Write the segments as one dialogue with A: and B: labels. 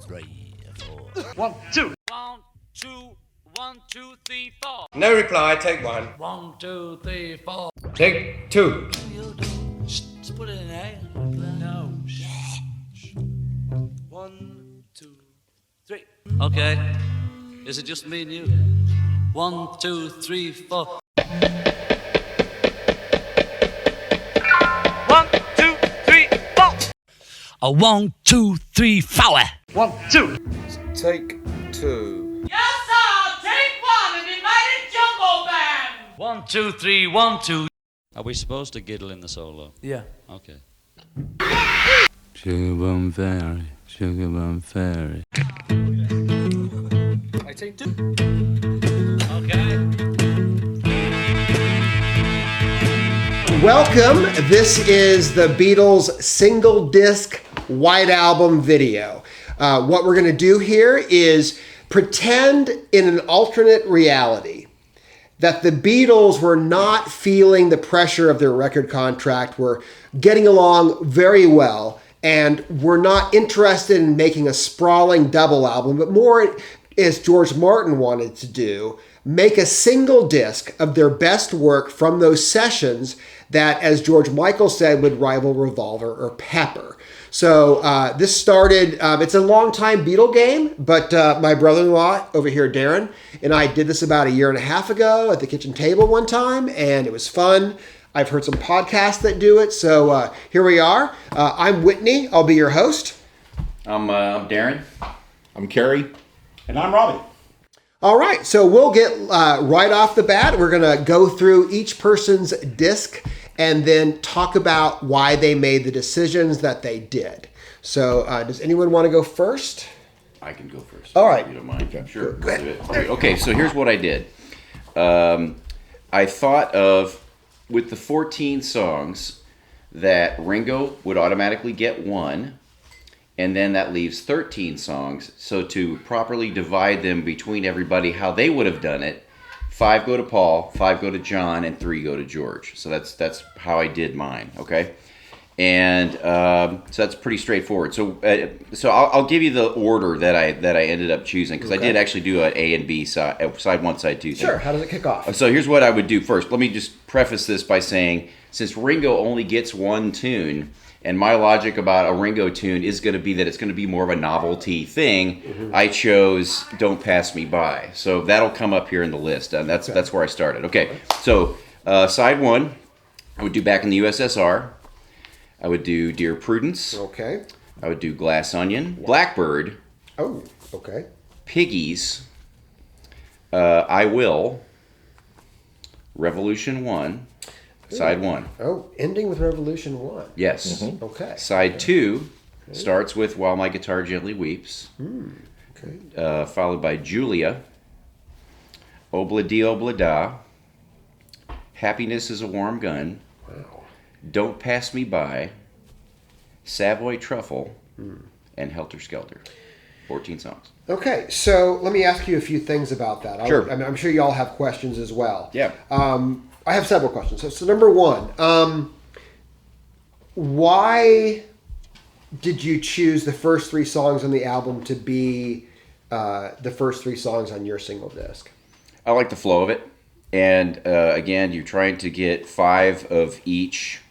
A: 3, 4.
B: 1, 2.
C: 1, 2, 1, 2, 3, 4.
D: No reply, take 1.
C: 1, 2, 3, 4.
D: Take 2.
C: Just put it in there. No. 1, 2, 3. Okay. Is it just me and you? 1, 2, 3, 4. 1, 2, 3, 4. A 1, 2, 3, 4.
B: 1, 2.
D: Take 2.
E: Yes, sir! Take 1 and invite a jumbo band!
C: 1, 2, 3, 1, 2. Are we supposed to giddle in the solo?
B: Yeah.
C: Okay.
F: Sugar Bum Fairy.
B: I take 2.
C: Okay.
G: Welcome. This is the Beatles single disc White Album video. What we're going to do here is pretend in an alternate reality that the Beatles were not feeling the pressure of their record contract, were getting along very well, and were not interested in making a sprawling double album, but more, as George Martin wanted to do, make a single disc of their best work from those sessions that, as George Michael said, would rival Revolver or Pepper. So this started, it's a long time Beatle game, but my brother-in-law over here, Darren, and I did this about 1.5 years ago at the kitchen table one time, and it was fun. I've heard some podcasts that do it, so here we are. I'm Whitney. I'll be your host.
H: I'm Darren.
I: I'm Kerry.
J: And I'm Robbie.
G: All right, so we'll get right off the bat. We're going to go through each person's disc and then talk about why they made the decisions that they did. So does anyone want to go first?
H: I can go first.
G: All right.
H: If you don't mind. Okay. Sure. Go ahead. Okay, so here's what I did. I thought of, with the 14 songs, that Ringo would automatically get 1, and then that leaves 13 songs. So to properly divide them between everybody, how they would have done it, 5 go to Paul, 5 go to John, and 3 go to George. So that's how I did mine, okay? And so that's pretty straightforward. So I'll give you the order that I ended up choosing, because I did actually do an A and B side 1, side 2 thing.
G: Sure, how does it kick off?
H: So here's what I would do first. Let me just preface this by saying, since Ringo only gets 1 tune, and my logic about a Ringo tune is going to be that it's going to be more of a novelty thing, I chose Don't Pass Me By. So that'll come up here in the list, and that's where I started. Okay, so side 1, I would do Back in the USSR. I would do Dear Prudence.
G: Okay.
H: I would do Glass Onion. Blackbird.
G: Oh, okay.
H: Piggies. I Will. Revolution 1. Side 1.
G: Oh, ending with Revolution 1.
H: Yes.
G: Okay.
H: Side 2 starts with While My Guitar Gently Weeps.
G: Okay.
H: Followed by Julia. Obla Di Obla Da. Happiness is a Warm Gun.
G: Wow.
H: Don't Pass Me By. Savoy Truffle. And Helter Skelter. 14 songs.
G: Okay, so let me ask you a few things about that.
H: Sure.
G: I'm sure you all have questions as well.
H: Yeah.
G: I have several questions. So number 1, why did you choose the first 3 songs on the album to be the first 3 songs on your single disc?
H: I like the flow of it. And again, you're trying to get 5 of each.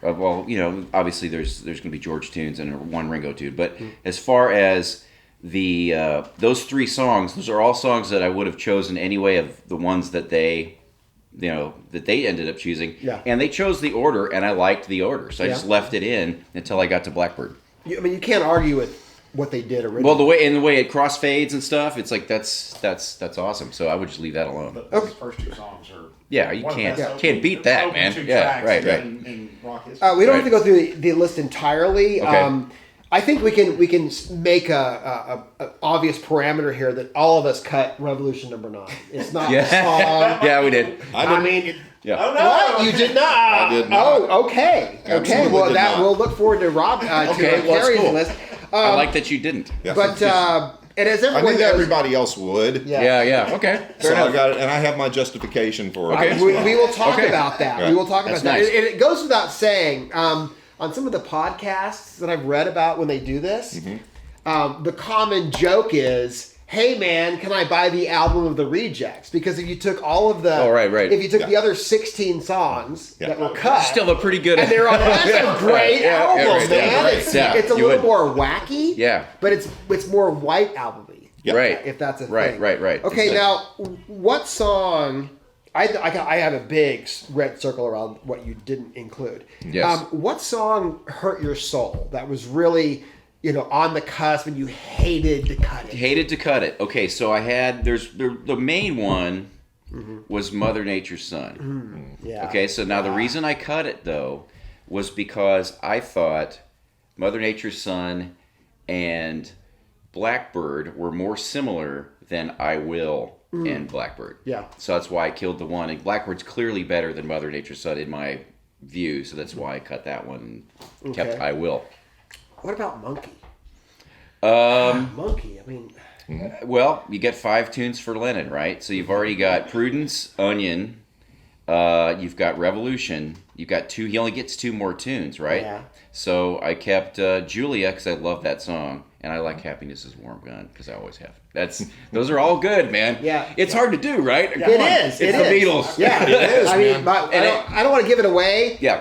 H: Well, obviously there's going to be George tunes and 1 Ringo tune. But as far as the those 3 songs, those are all songs that I would have chosen anyway, of the ones that they ended up choosing.
G: Yeah.
H: And they chose the order, and I liked the order. So I just left it in until I got to Blackbird.
G: You can't argue with what they did originally.
H: Well, the way it crossfades and stuff, it's like that's awesome. So I would just leave that alone.
J: But those first 2 songs are...
H: Yeah, you can't beat that, man. Yeah, right.
J: In rock history.
G: We don't have to go through the list entirely.
H: Okay.
G: I think we can make a obvious parameter here that all of us cut Revolution number 9. It's not a song.
H: Yeah, we did.
G: Yeah.
J: Oh, no.
G: What? You did not?
I: I did not.
G: Oh, okay.
I: Absolutely
G: okay. Well,
I: did not.
G: we'll look forward to Rob
H: Okay,
G: to
H: well, that's
G: Carrie's
H: cool.
G: list.
H: I like that you didn't.
I: Yeah.
G: But and as
I: I
G: everyone
I: knew
G: knows,
I: everybody else would.
H: Yeah. Okay.
I: So I got it, and I have my justification for it.
H: Okay.
I: as
G: we
I: well.
G: will talk about that.
I: Right.
G: We will talk
H: That's
G: about
H: nice.
G: that. And it goes without saying, on some of the podcasts that I've read about when they do this, the common joke is, hey man, can I buy the album of the Rejects? Because if you took all of the, if you took the other 16 songs that were cut,
H: Still a pretty good.
G: and they're on, that's a great album,
H: right,
G: man.
H: right.
G: It's,
H: Yeah,
G: it's a
H: you
G: little
H: would.
G: more wacky,
H: Yeah.
G: but it's more white album-y,
H: Right.
G: if that's a
H: Right,
G: thing.
H: right.
G: Okay,
H: It's
G: now what song? I have a big red circle around what you didn't include.
H: Yes.
G: What song hurt your soul? That was really, on the cusp and you hated to cut it.
H: Hated to cut it. Okay, so I had the main one was Mother Nature's Son.
G: Yeah.
H: Okay, so now the reason I cut it though was because I thought Mother Nature's Son and Blackbird were more similar than I Will and Blackbird.
G: Yeah.
H: So that's why I killed the one. And Blackbird's clearly better than Mother Nature's Son in my view, so that's why I cut that one and kept I Will.
G: What about Monkey? Monkey, I mean...
H: Well, you get 5 tunes for Lennon, right? So you've already got Prudence, Onion, you've got Revolution, you've got 2, he only gets 2 more tunes, right?
G: Yeah.
H: So I kept Julia, because I love that song, and I like Happiness is a Warm Gun, because I always have. Those are all good, man.
G: Yeah.
H: It's hard to do, right? Come
G: It
H: on.
G: is.
H: It's the Beatles.
G: Yeah,
I: It is,
G: I mean,
I: man.
G: I don't want to give it away.
H: Yeah.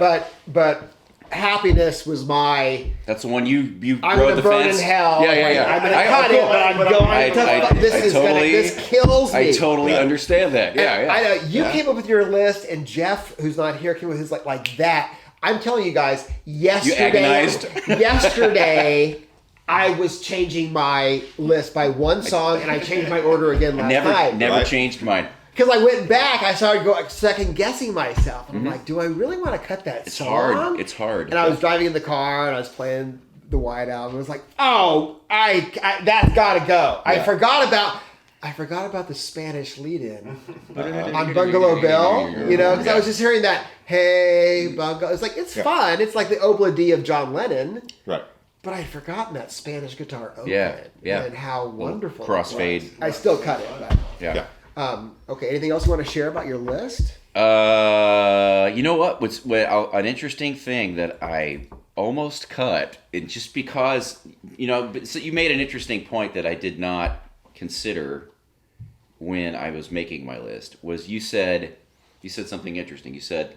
G: But Happiness was my.
H: That's the one you
G: I'm
H: rode
G: gonna
H: the
G: burn
H: fence.
G: in hell.
H: Yeah.
G: I'm gonna cut it, but I'm going to. This kills me.
H: I totally understand that. Yeah.
G: I know you came up with your list, and Jeff, who's not here, came with his like that. I'm telling you guys,
H: agonized.
G: yesterday, I was changing my list by one song, and I changed my order again last night.
H: Never
I: Right.
H: changed mine.
G: Because I went back, I started second guessing myself. I'm like, do I really want to cut that
H: It's
G: song?
H: hard. It's hard.
G: And I was driving in the car, and I was playing the White Album. I was like, oh, I that's got to go. I forgot about the Spanish lead-in on Bungalow Bill, because I was just hearing that, hey, Bungalow. It's like, it's fun. It's like the Obla D of John Lennon.
I: Right.
G: But I'd forgotten that Spanish guitar open.
H: Yeah.
G: And how wonderful
H: crossfade.
G: it was. I still cut it. But,
H: Yeah.
G: okay, anything else you want to share about your list?
H: You know what? An interesting thing that I almost cut, and just because, so you made an interesting point that I did not consider when I was making my list, was you said something interesting. You said,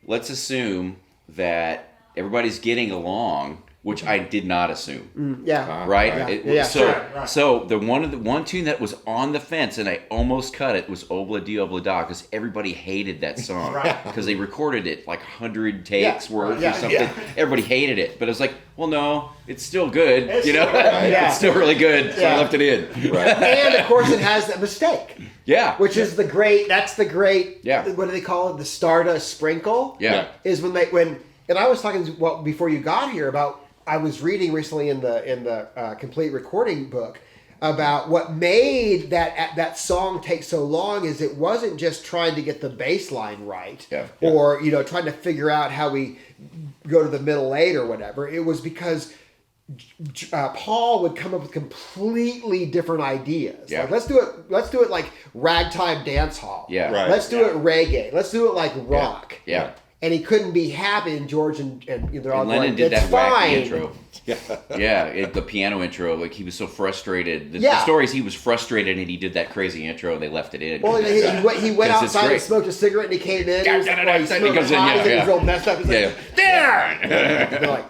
H: let's assume that everybody's getting along, which I did not assume.
G: Yeah.
H: Right?
G: Yeah.
H: So the one tune that was on the fence and I almost cut it was Obla Di Obla Da, because everybody hated that song because they recorded it like 100 takes worth or something. Yeah. Everybody hated it, but I was like, well, no, it's still good. It's still really good. So I left it in.
I: Right.
G: And of course, it has that mistake.
H: Yeah.
G: Which is the great.
H: Yeah.
G: What do they call it? The Stardust Sprinkle.
H: Yeah.
G: Is when and I was talking before you got here about. I was reading recently in the complete recording book about what made that song take so long is it wasn't just trying to get the bass line right or trying to figure out how we go to the middle eight or whatever. It was because Paul would come up with completely different ideas.
H: Yeah.
G: Like let's do it like ragtime dance hall.
H: Yeah.
I: Right.
G: Let's do it reggae. Let's do it like rock.
H: Yeah.
G: And he couldn't be happy, and George and they're all
H: And Lennon
G: going,
H: did
G: it's
H: that
G: fine.
H: wacky intro. The piano intro, like he was so frustrated. The
G: Yeah.
H: story is he was frustrated and he did that crazy intro and they left it in.
G: Well, he went
H: 'Cause it's
G: outside and
H: great.
G: smoked a cigarette, and he came in. He was like, he smoked
H: goes in,
G: pies, and he was
H: yeah.
G: real messed up. He's like, there! And they're like,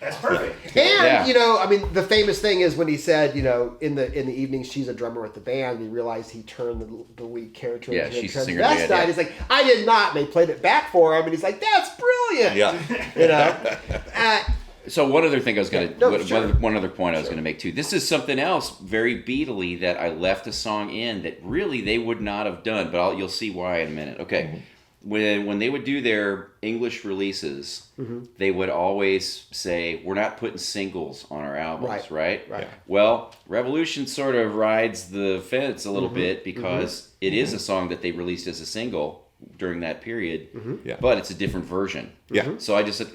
J: That's perfect.
G: and the famous thing is when he said, in the evening she's a drummer with the band. And he realized he turned the lead character
H: Yeah,
G: into a
H: she's a singer in the
G: transvestite.
H: band, yeah.
G: He's like, I did not. And they played it back for him, and he's like, that's brilliant.
I: Yeah.
H: So one other thing I was going to,
G: No, sure.
H: one other point I was going to make too. This is something else very Beatley that I left a song in that really they would not have done, but you'll see why in a minute. Okay.
G: Mm-hmm.
H: When they would do their English releases, they would always say, we're not putting singles on our albums, right?
G: Right.
H: Well, Revolution sort of rides the fence a
G: Mm-hmm.
H: little bit because it is a song that they released as a single during that period,
I: Yeah.
H: but it's a different version.
I: Yeah.
H: So I just said,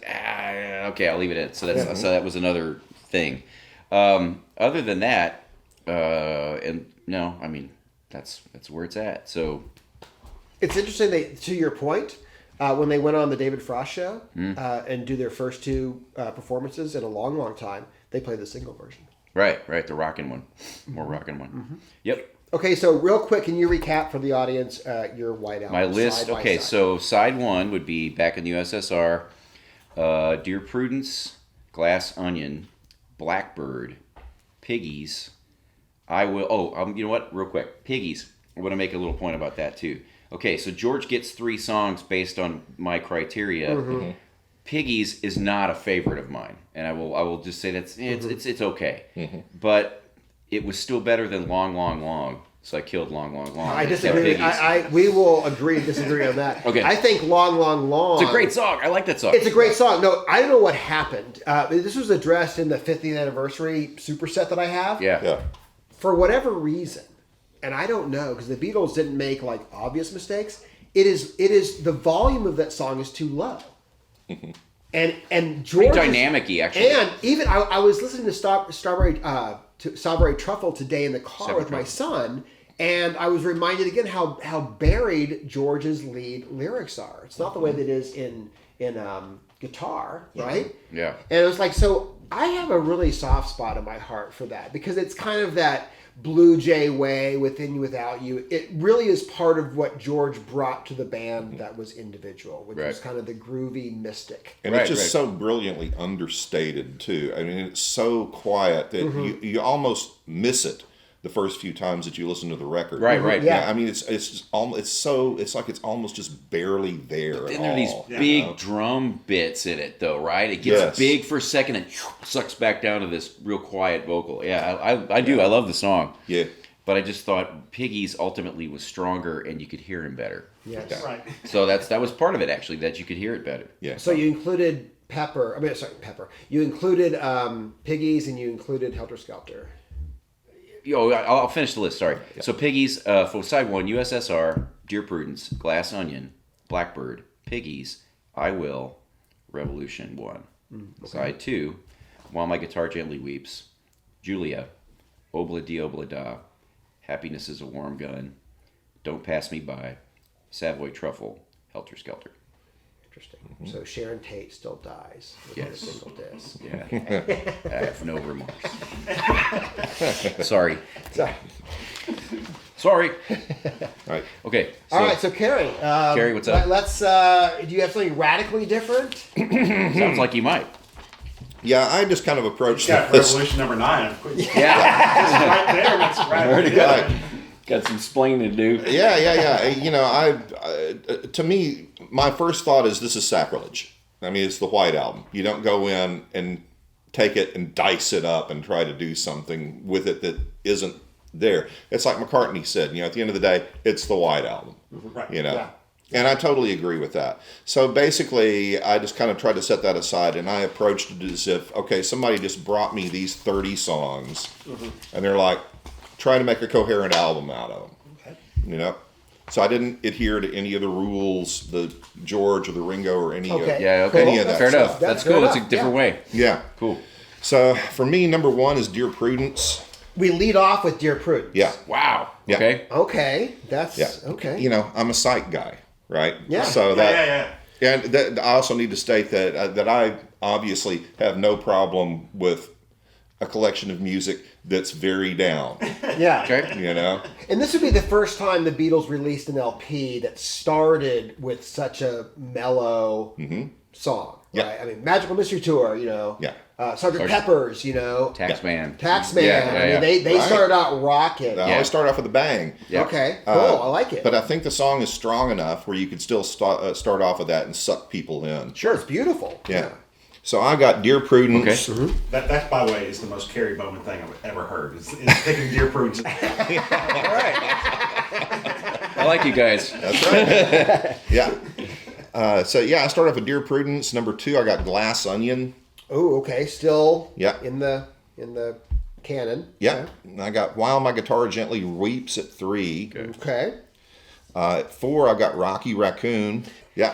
H: okay, I'll leave it in. So that was another thing. Other than that, that's where it's at. So
G: It's interesting. To your point, when they went on the David Frost show and do their first two performances in a long, long time, they played the single version.
H: Right, the rockin' one. More rockin' one. Yep.
G: Okay, so real quick, can you recap for the audience your White Album?
H: My list,
G: side by
H: okay,
G: side?
H: so side one would be back in the USSR, Dear Prudence, Glass Onion, Blackbird, Piggies, you know what, real quick, Piggies, I want to make a little point about that too. Okay, so George gets 3 songs based on my criteria. Piggies is not a favorite of mine, and I will just say it's okay, but it was still better than Long, Long, Long. So I killed Long, Long, Long.
G: I
H: and kept
G: disagree.
H: Piggies.
G: We will agree to disagree on that.
H: Okay.
G: I think Long, Long, Long.
H: It's a great song. I like that song.
G: It's a great song. No, I don't know what happened. This was addressed in the 50th anniversary superset that I have.
H: Yeah.
G: For whatever reason, and I don't know because the Beatles didn't make like obvious mistakes. It is the volume of that song is too low. And George
H: Pretty dynamic-y, actually.
G: And even I was listening to Strawberry Truffle today in the car
H: Strawberry
G: with my
H: Truffle.
G: son, and I was reminded again how buried George's lead lyrics are. It's not the way that it is in guitar, right?
H: Yeah.
G: And it was like, so I have a really soft spot in my heart for that because it's kind of that Blue Jay way, Within You, Without You. It really is part of what George brought to the band that was individual, which was kind of the groovy mystic.
A: And it's just so brilliantly understated too. I mean, it's so quiet that you almost miss it the first few times that you listen to the record.
H: Right.
G: Yeah.
A: I mean, it's like it's almost just barely there.
H: Then there are these big drum bits in it, though, right? It gets big for a second and sucks back down to this real quiet vocal. Yeah, I do. I love the song.
A: Yeah.
H: But I just thought Piggies ultimately was stronger and you could hear him better.
G: Yes.
J: Right.
H: So that was part of it, actually, that you could hear it better.
A: Yeah.
G: So you included Pepper. You included Piggies and you included Helter Skelter.
H: I'll finish the list, sorry. Yeah. So Piggies, for side one, USSR, Dear Prudence, Glass Onion, Blackbird, Piggies, I Will, Revolution 1. Okay. Side 2, While My Guitar Gently Weeps, Julia, Obla Di Obla Da, Happiness is a Warm Gun, Don't Pass Me By, Savoy Truffle, Helter Skelter.
G: Interesting. So Sharon Tate still dies with a single disc.
H: Yeah. I have no remorse. Sorry. Sorry.
A: Right.
H: Okay.
G: All right, so Carrie.
H: Carrie, what's up?
G: Let's. Do you have something radically different?
H: Sounds like you might.
A: Yeah, I just kind of approached
J: Yeah,
A: this.
J: Revolution number 9.
H: Yeah.
J: Right there. That's right.
H: Already
J: there.
H: got some explaining to do.
A: Yeah. You know, to me, my first thought is this is sacrilege. I mean, it's the White Album. You don't go in and take it and dice it up and try to do something with it that isn't there. It's like McCartney said, you know, at the end of the day, it's the White Album.
J: Right.
A: You know.
G: Yeah.
A: And I totally agree with that. So basically, I just kind of tried to set that aside, and I approached it as if, okay, somebody just brought me these 30 songs, and they're like, try to make a coherent album out of them.
J: Okay.
A: You know? So I didn't adhere to any of the rules, the George or the Ringo or any
G: Okay.
A: of
H: Yeah, okay.
A: any of that
H: Fair
A: stuff.
H: enough. That's
G: fair
H: cool. It's a
G: enough,
H: different
G: yeah.
H: way.
A: Yeah.
H: Cool.
A: So for me, number 1 is Dear Prudence.
G: We lead off with Dear Prudence.
A: Yeah.
H: Wow.
A: Yeah.
H: Okay.
G: Okay. That's
A: Yeah.
G: okay.
A: You know, I'm a psych guy, right?
G: Yeah.
A: So that.
J: Yeah.
A: And that, I also need to state that I obviously have no problem with a collection of music that's very down.
G: Yeah.
H: Okay.
A: You know.
G: And this would be the first time the Beatles released an LP that started with such a mellow song.
A: Yeah.
G: Right? I mean, Magical Mystery Tour, you know.
A: Yeah.
G: Sgt. Pepper's, you know.
H: Taxman.
G: Taxman.
H: Yeah.
G: I mean, they
A: Right.
G: started out rocking.
A: I always start off with a bang.
H: Yeah.
G: Okay. Cool. I like it.
A: But I think the song is strong enough where you could still start off with that and suck people in.
G: Sure, it's beautiful.
A: Yeah. So I got Dear Prudence.
H: Okay.
J: That, by the way, is the most Carrie Bowman thing I've ever heard. Is picking Dear Prudence.
H: I like you guys.
A: That's right. Yeah. So I started off with Dear Prudence. Number 2, I got Glass Onion.
G: Oh, okay. Still
A: Yeah.
G: in the canon.
A: Yeah. And I got While My Guitar Gently Weeps at 3.
G: Okay.
A: At 4, I got Rocky Raccoon. Yeah.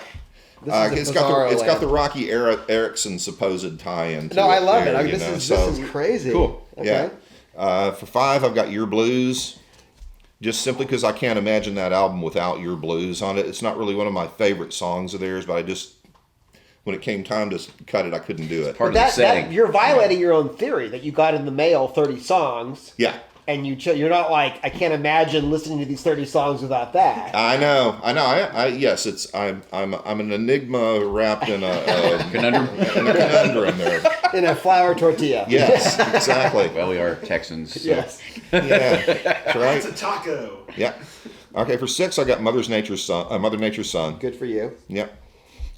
G: This is a
A: It's got
G: bizarro
A: the
G: land.
A: Rocky Erickson supposed tie-in. To
G: No, I love
A: there,
G: it.
A: you
G: This
A: know,
G: is crazy.
H: Cool.
G: Okay.
A: Yeah. For 5, I've got Your Blues. Just simply because I can't imagine that album without Your Blues on it. It's not really one of my favorite songs of theirs, but when it came time to cut it, I couldn't do it.
H: Part of the setting.
G: You're violating your own theory that you got in the mail 30 songs.
A: Yeah.
G: And you're not like, I can't imagine listening to these 30 songs without that.
A: I know. Yes, I'm an enigma wrapped in a
H: Conundrum.
A: conundrum there.
G: In a flour tortilla.
A: Yes, exactly.
H: Well, we are Texans. So.
G: Yes.
A: Yeah, that's right.
J: It's a taco.
A: Yeah. Okay, for 6, I got Mother Nature's Son.
G: Good for you.
A: Yep.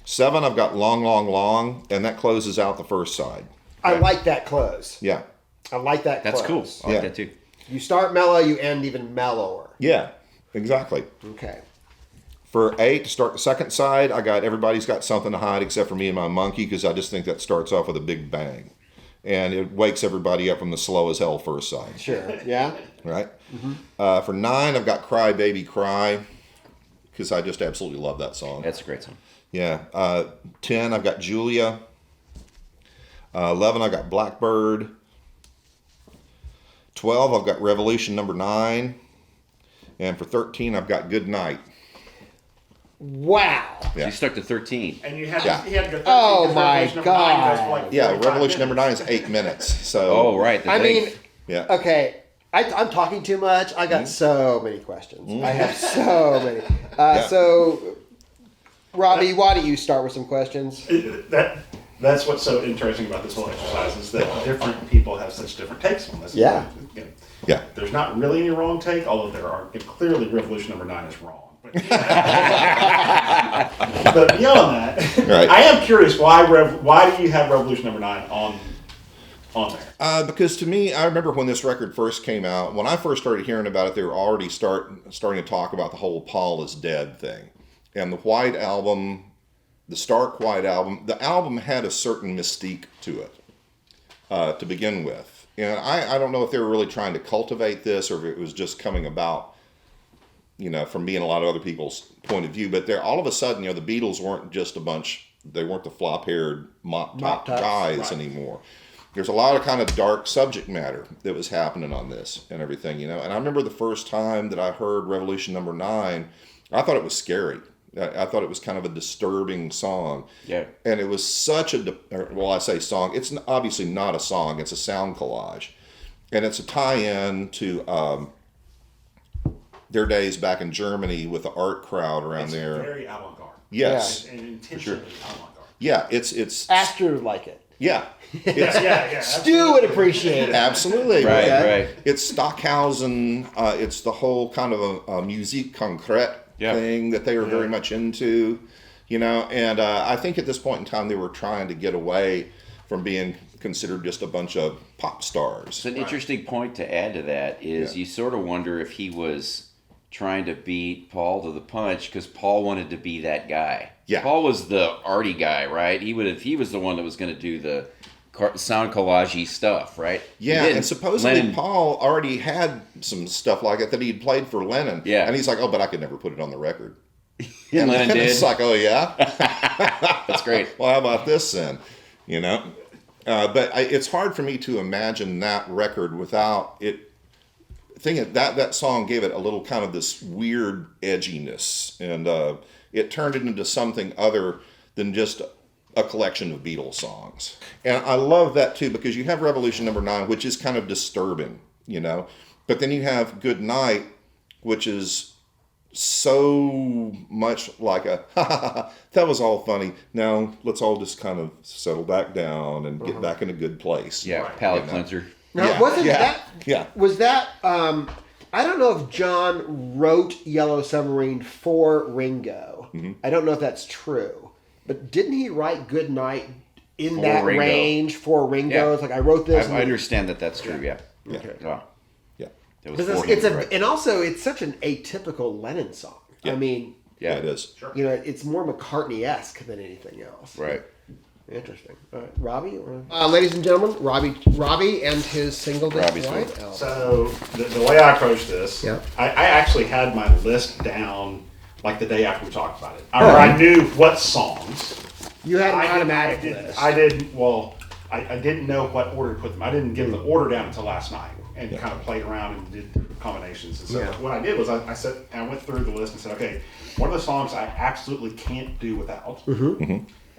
A: 7, I've got Long, Long, Long, and that closes out the first side.
G: I like that close.
A: Yeah.
G: I like that
H: That's cool.
G: close.
H: I like
A: Yeah.
H: that too.
G: You start mellow, you end even mellower.
A: Yeah, exactly.
G: Okay.
A: For 8, to start the second side, I got Everybody's Got Something to Hide Except for Me and My Monkey, because I just think that starts off with a big bang. And it wakes everybody up from the slow as hell first side.
G: Sure. Yeah?
A: Right? For 9, I've got Cry Baby Cry, because I just absolutely love that song.
H: That's a great song.
A: Yeah. 10, I've got Julia. 11, I've got Blackbird. 12, I've got Revolution number 9. And for 13, I've got Good Night.
G: Wow.
H: So
A: Yeah.
H: you stuck to 13.
J: And you had
A: Yeah.
J: to, he had to go 13
G: Oh,
J: because
G: my
J: Revolution number 9 goes for like
A: Yeah,
J: 45
A: Revolution number 9
J: minutes.
A: is 8 minutes. So,
H: Oh, right.
G: I mean,
A: yeah.
G: okay. I'm talking too much. I got so many questions. I have so many. So, Robbie, why don't you start with some questions?
J: That's what's so interesting about this whole exercise is that different people have such different takes on this.
G: Yeah.
A: Yeah.
J: There's not really any wrong take, although there are. Clearly, Revolution number 9 is wrong. But, but beyond that,
A: Right.
J: I am curious why do you have Revolution number 9 on there?
A: Because to me, I remember when this record first came out, when I first started hearing about it, they were already starting to talk about the whole Paul is dead thing. And the White Album, the Stark White Album, the album had a certain mystique to it to begin with. And I don't know if they were really trying to cultivate this or if it was just coming about, from being a lot of other people's point of view. But all of a sudden, the Beatles weren't just they weren't the flop-haired mop-top
G: Mop-tops.
A: guys anymore. There's a lot of kind of dark subject matter that was happening on this and everything, And I remember the first time that I heard Revolution number 9, I thought it was scary. I thought it was kind of a disturbing song.
H: Yeah.
A: And it was such I say song. It's obviously not a song. It's a sound collage. And it's a tie-in to their days back in Germany with the art crowd around
J: It's
A: there.
J: very avant-garde.
A: Yes.
J: And intentionally avant-garde.
A: Yeah, it's
G: Astro would like it.
A: yeah.
J: Yeah.
G: Stu would appreciate it.
A: Absolutely.
H: Right,
G: Okay.
H: right.
A: It's Stockhausen. It's the whole kind of a musique concrète thing that they were very much into, And I think at this point in time, they were trying to get away from being considered just a bunch of pop stars.
H: It's an interesting point to add to that is you sort of wonder if he was trying to beat Paul to the punch because Paul wanted to be that guy.
A: Yeah.
H: Paul was the arty guy, right? He was the one that was going to do the sound collage-y stuff, right?
A: Yeah, and supposedly
H: Lennon,
A: Paul already had some stuff like it that he'd played for Lennon.
H: Yeah.
A: And he's like, but I could never put it on the record.
H: and Lennon
A: And
H: did.
A: it's like, oh, yeah?
H: That's great.
A: Well, how about this then? But it's hard for me to imagine that record without it. Thinking that song gave it a little kind of this weird edginess, and it turned it into something other than just a collection of Beatles songs. And I love that too because you have Revolution number 9, which is kind of disturbing, but then you have Good Night, which is so much like that was all funny. Now let's all just kind of settle back down and get back in a good place.
H: Yeah, palate cleanser.
G: Now, was that, I don't know if John wrote Yellow Submarine for Ringo. I don't know if that's true. But didn't he write Good Night in
H: For
G: that
H: Ringo.
G: range for Ringo?
H: Yeah.
G: It's like, I wrote this.
H: I understand that's true, yeah.
G: Okay.
H: Wow.
A: Yeah.
H: That was
G: Because
H: for him, right?
G: and also, it's such an atypical Lennon song. I mean,
A: Yeah, it is.
G: it's more McCartney-esque than anything else.
H: Right.
G: Interesting. All right, Robbie? Ladies and gentlemen, Robbie and his single disc
H: Robbie's
G: White
H: one.
G: album.
J: So the way I approached this,
G: Yeah.
J: I actually had my list down like the day after we talked about it. I knew what songs.
G: You had an
J: I
G: automatic
J: didn't-
G: list.
J: I didn't. Well, I didn't know what order to put them. I didn't give the order down until last night and kind of played around and did different combinations. And so
G: Yeah.
J: what I did was I went through the list and said, okay, what are the songs I absolutely can't do without?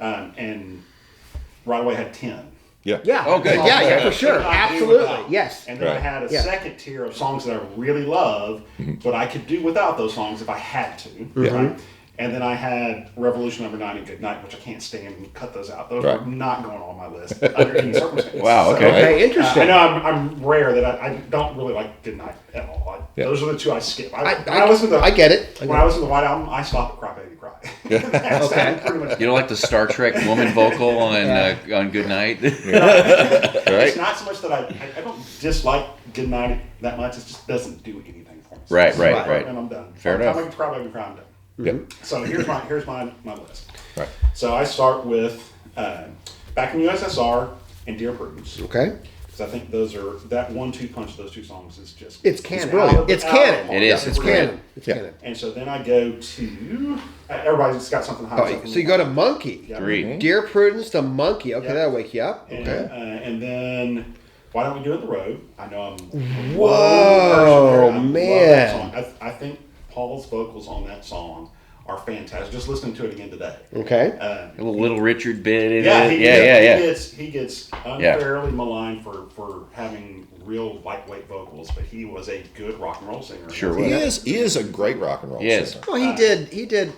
J: and right away had 10.
A: Yeah.
G: Yeah.
H: Oh, good.
G: Yeah, for sure.
J: Could not do
G: Absolutely.
J: without.
G: Yes.
J: And then I
A: Right.
J: had a
G: Yeah.
J: second tier of songs that I really love, but I could do without those songs if I had to. Right? And then I had Revolution Number 9 and Good Night, which I can't stand and cut those out. Those
A: Right.
J: are not going on my list under any circumstance.
H: Wow, okay.
G: Okay, interesting.
J: I know I'm rare that I don't really like Good Night at all.
A: Yeah.
J: Those are the two I skip.
G: I
J: I
G: get it.
J: When I listen to the White Album, I stop at Cry Baby Cry. That's
G: Okay.
J: pretty much
H: You don't like the Star Trek woman vocal on Good Night?
J: It's not so much that I don't dislike Good Night that much. It just doesn't do anything for me.
H: Right, right,
G: Right.
H: right.
J: And I'm done.
H: Fair enough.
J: I'm Cry Baby Cry, I'm done.
A: Yep.
J: So here's my list.
A: Right.
J: So I start with Back in USSR and Dear Prudence.
G: Okay.
J: Because I think that 1-2 punch of those two songs is just
G: It's canon.
A: brilliant.
G: It's canon.
H: It is.
G: It's canon. It's
A: Yeah.
G: canon.
J: And so then I go to everybody's got something high.
G: Oh, so you go to Monkey.
J: Yeah.
H: Agreed.
G: Dear Prudence to Monkey. Okay,
J: Yeah.
G: that'll wake you up.
J: And,
G: Okay.
J: and then Why Don't We Do It the Road? I know I'm
G: Whoa,
J: I love
G: man.
J: that song. I think Paul's vocals on that song are fantastic. Just listening to it again today.
G: Okay.
H: A little Richard bit in
J: Yeah,
H: it.
J: He gets unfairly maligned for having real lightweight vocals, but he was a good rock and roll singer.
H: Sure
A: He
H: was.
A: is a great rock and roll
H: Yes.
A: singer.
G: Well, he did,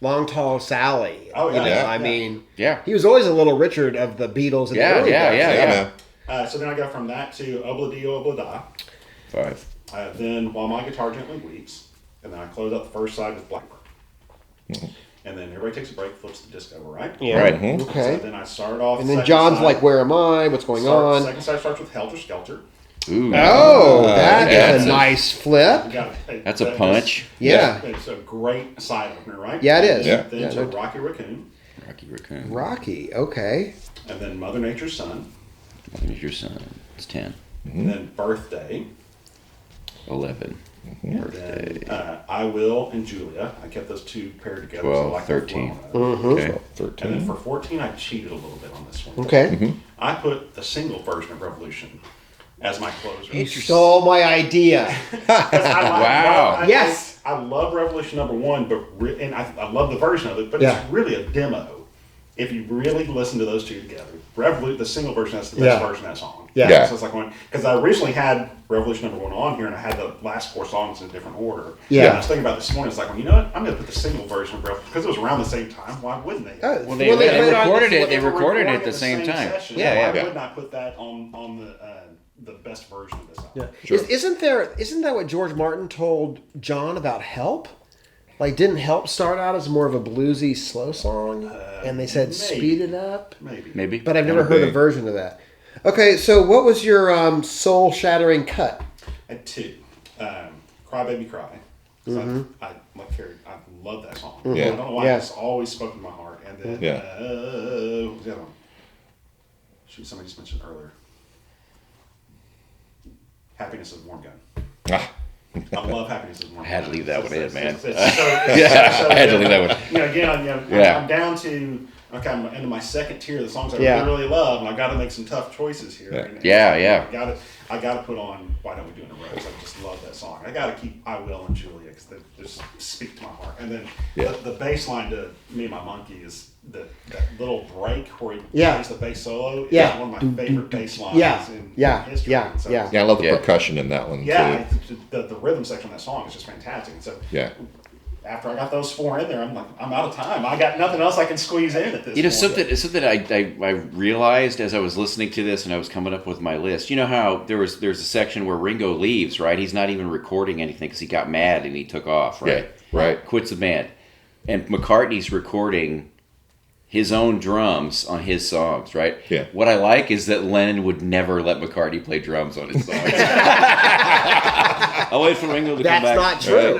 G: Long Tall Sally.
J: Oh, yeah.
A: Yeah.
G: I mean,
H: Yeah.
G: he was always a little Richard of the Beatles. And
H: Yeah,
G: the early
H: yeah,
G: guys.
H: yeah.
A: man.
J: So then I go from that to Obla Di Obla Da.
H: 5.
J: Then While My Guitar Gently Weeps. And then I close out the first side with Blackbird. And then everybody takes a break, flips the disc over, right?
G: Yeah.
H: Right.
G: Okay.
J: So then I start off.
G: And then
J: second
G: John's
J: side-
G: like, "Where am I? What's going on?"
J: Second side starts with Helter Skelter.
H: Ooh.
G: Oh, that
H: yeah,
G: is a nice flip.
J: You got
H: That's a punch.
G: Yeah.
J: It's a great side opener, right?
G: Yeah, it is.
A: Yeah.
J: Then
G: Yeah,
J: to
G: no-
J: Rocky Raccoon.
H: Rocky Raccoon.
G: Rocky. Okay.
J: And then Mother Nature's Son.
H: Here's your son. It's 10.
J: And then Birthday.
H: 11.
J: And
H: Birthday.
J: then I Will and Julia. I kept those two paired together.
H: 12,
J: I like the
H: 13.
J: flow of it.
H: Okay.
A: 13.
J: And then for 14, I cheated a little bit on this one.
G: Okay.
J: I put the single version of Revolution as my closer.
G: You stole my idea.
H: Wow.
G: Yes.
J: I love Revolution number 1, and I love the version of it, but
G: Yeah.
J: it's really a demo. If you really listen to those two together, the single version, that's the best
G: Yeah.
J: version of that song.
G: Yeah.
A: Yeah.
J: So it's like because I originally had Revolution number 1 on here, and I had the last 4 songs in a different order.
G: Yeah.
J: And I was thinking about it this morning. It's like, well, you know what? I'm going to put the single version of Revolution because it was around the same time. Why wouldn't they?
G: Oh,
H: Well, they
G: Well, they played on-
H: recorded it.
J: Well,
H: They
J: were
H: recorded it
J: recording
H: at the same time.
J: session.
H: Yeah,
J: I
H: yeah.
J: would not put that on the best version of this album.
A: Sure.
G: Isn't that what George Martin told John about Help? Like, didn't Help start out as more of a bluesy, slow song? And they said
J: maybe.
G: speed it up?
J: Maybe.
H: Maybe.
G: But I've never
A: Could
G: heard
A: be.
G: a version of that. Okay, so what was your soul-shattering cut?
J: At 2, Cry Baby Cry. 'Cause
G: Mm-hmm.
J: I like Carrie. I love that song.
A: Yeah.
J: I don't know why
G: Yes.
J: it's always spoken to my heart. And then
A: Yeah.
J: what was the other one? Shoot, somebody just mentioned earlier. Happiness is a Warm Gun.
A: Ah,
J: I love Happiness is a Warm Gun.
H: I had to leave that one in, man.
J: It's so
H: I had to leave that one.
J: You know, again,
H: Yeah.
J: I'm down to I'm into my second tier of the songs I
G: Yeah.
J: really, really love, and I got to make some tough choices here.
A: Yeah.
J: And
H: Yeah.
J: I got to put on Why Don't We Do It in a Rose? I just love that song. I got to keep I Will and Julia because they just speak to my heart. And then
A: Yeah.
J: the bass line to Me and My Monkey is that little break where he
G: Yeah.
J: plays the bass solo.
G: Yeah.
J: Is one of my favorite bass lines
G: Yeah.
J: in
G: Yeah.
J: history.
G: Yeah.
J: And so,
G: Yeah.
A: yeah, I love the
H: Yeah.
A: percussion in that one
J: yeah,
A: too.
J: the rhythm section of that song is just fantastic. And so
A: Yeah.
J: after I got those 4 in there, I'm like, I'm out of time. I got nothing else I can squeeze in at this
H: You know,
J: point.
H: something I realized as I was listening to this and I was coming up with my list. You know how there's a section where Ringo leaves, right? He's not even recording anything because he got mad and he took off, right?
A: Yeah, right.
H: Quits the band. And McCartney's recording his own drums on his songs, right?
A: Yeah.
H: What I like is that Lennon would never let McCartney play drums on his songs. I'll wait for Ringo to come
G: That's
H: back.
G: not true.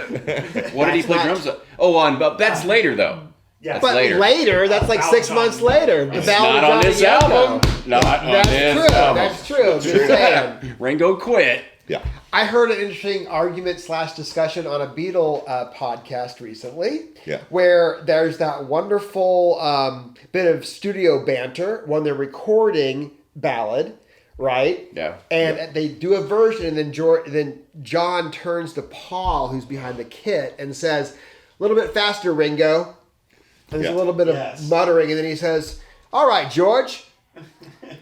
H: What did he play drums on? Oh, but that's later though.
J: Yeah,
H: That's
G: But
H: later.
G: later, that's like
J: About
G: 6
J: John
G: months
J: Lennon.
G: later. The
J: It's
G: Ballad
H: Not
G: of
H: on
G: Johnny
H: this
G: Yoko.
H: album. Not on
G: That's
H: this
G: true.
H: album.
G: That's true. Just saying.
H: Ringo quit.
A: Yeah.
G: I heard an interesting argument / discussion on a Beatle podcast recently.
A: Yeah.
G: Where there's that wonderful bit of studio banter when they're recording Ballad, right?
H: Yeah.
G: And they do a version, and then John turns to Paul, who's behind the kit, and says, "A little bit faster, Ringo." And there's
A: Yeah.
G: a little bit of
J: Yes.
G: muttering, and then he says, "All right, George."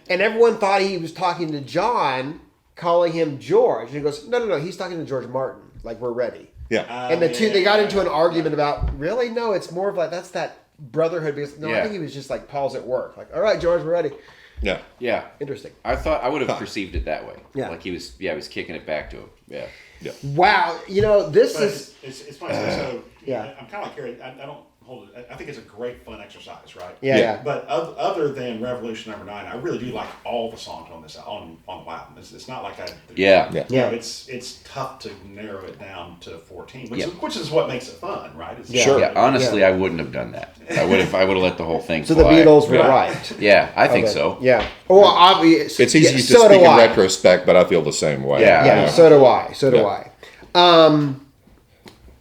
G: And everyone thought he was talking to John, calling him George. And he goes, "No, he's talking to George Martin. Like, we're ready."
A: Yeah.
G: And they got into an argument about, really? No, it's more of like, that's that brotherhood. Because, no, I
H: Yeah.
G: think he was just like, Paul's at work. Like, all right, George, we're ready.
A: Yeah.
H: Yeah.
G: Interesting.
H: I thought I would have perceived it that way.
G: Yeah.
H: Like he was kicking it back to him. Yeah.
A: Yeah.
G: Wow. This
J: But
G: is...
J: it's funny. So
G: yeah.
J: I'm kind of like Harry. I don't hold it. I think it's a great fun exercise, right?
G: Yeah.
J: But other than Revolution Number 9, I really do like all the songs on this on the album. It's not like
H: Yeah.
A: Yeah.
J: You know, it's tough to narrow it down to 14,
H: Yeah.
J: which is what makes it fun, right? It's
A: Sure.
H: Yeah. Honestly, I wouldn't have done that. I would have let the whole thing
G: So the
H: fly.
G: Beatles were
J: Yeah.
G: right.
H: Yeah, I think
G: Okay.
H: so.
G: Yeah. Well, obviously...
A: It's easy to
G: so
A: speak
G: do
A: in
G: I.
A: retrospect, but I feel the same way.
H: Yeah.
G: Yeah, so do I. So do
A: Yeah.
G: I.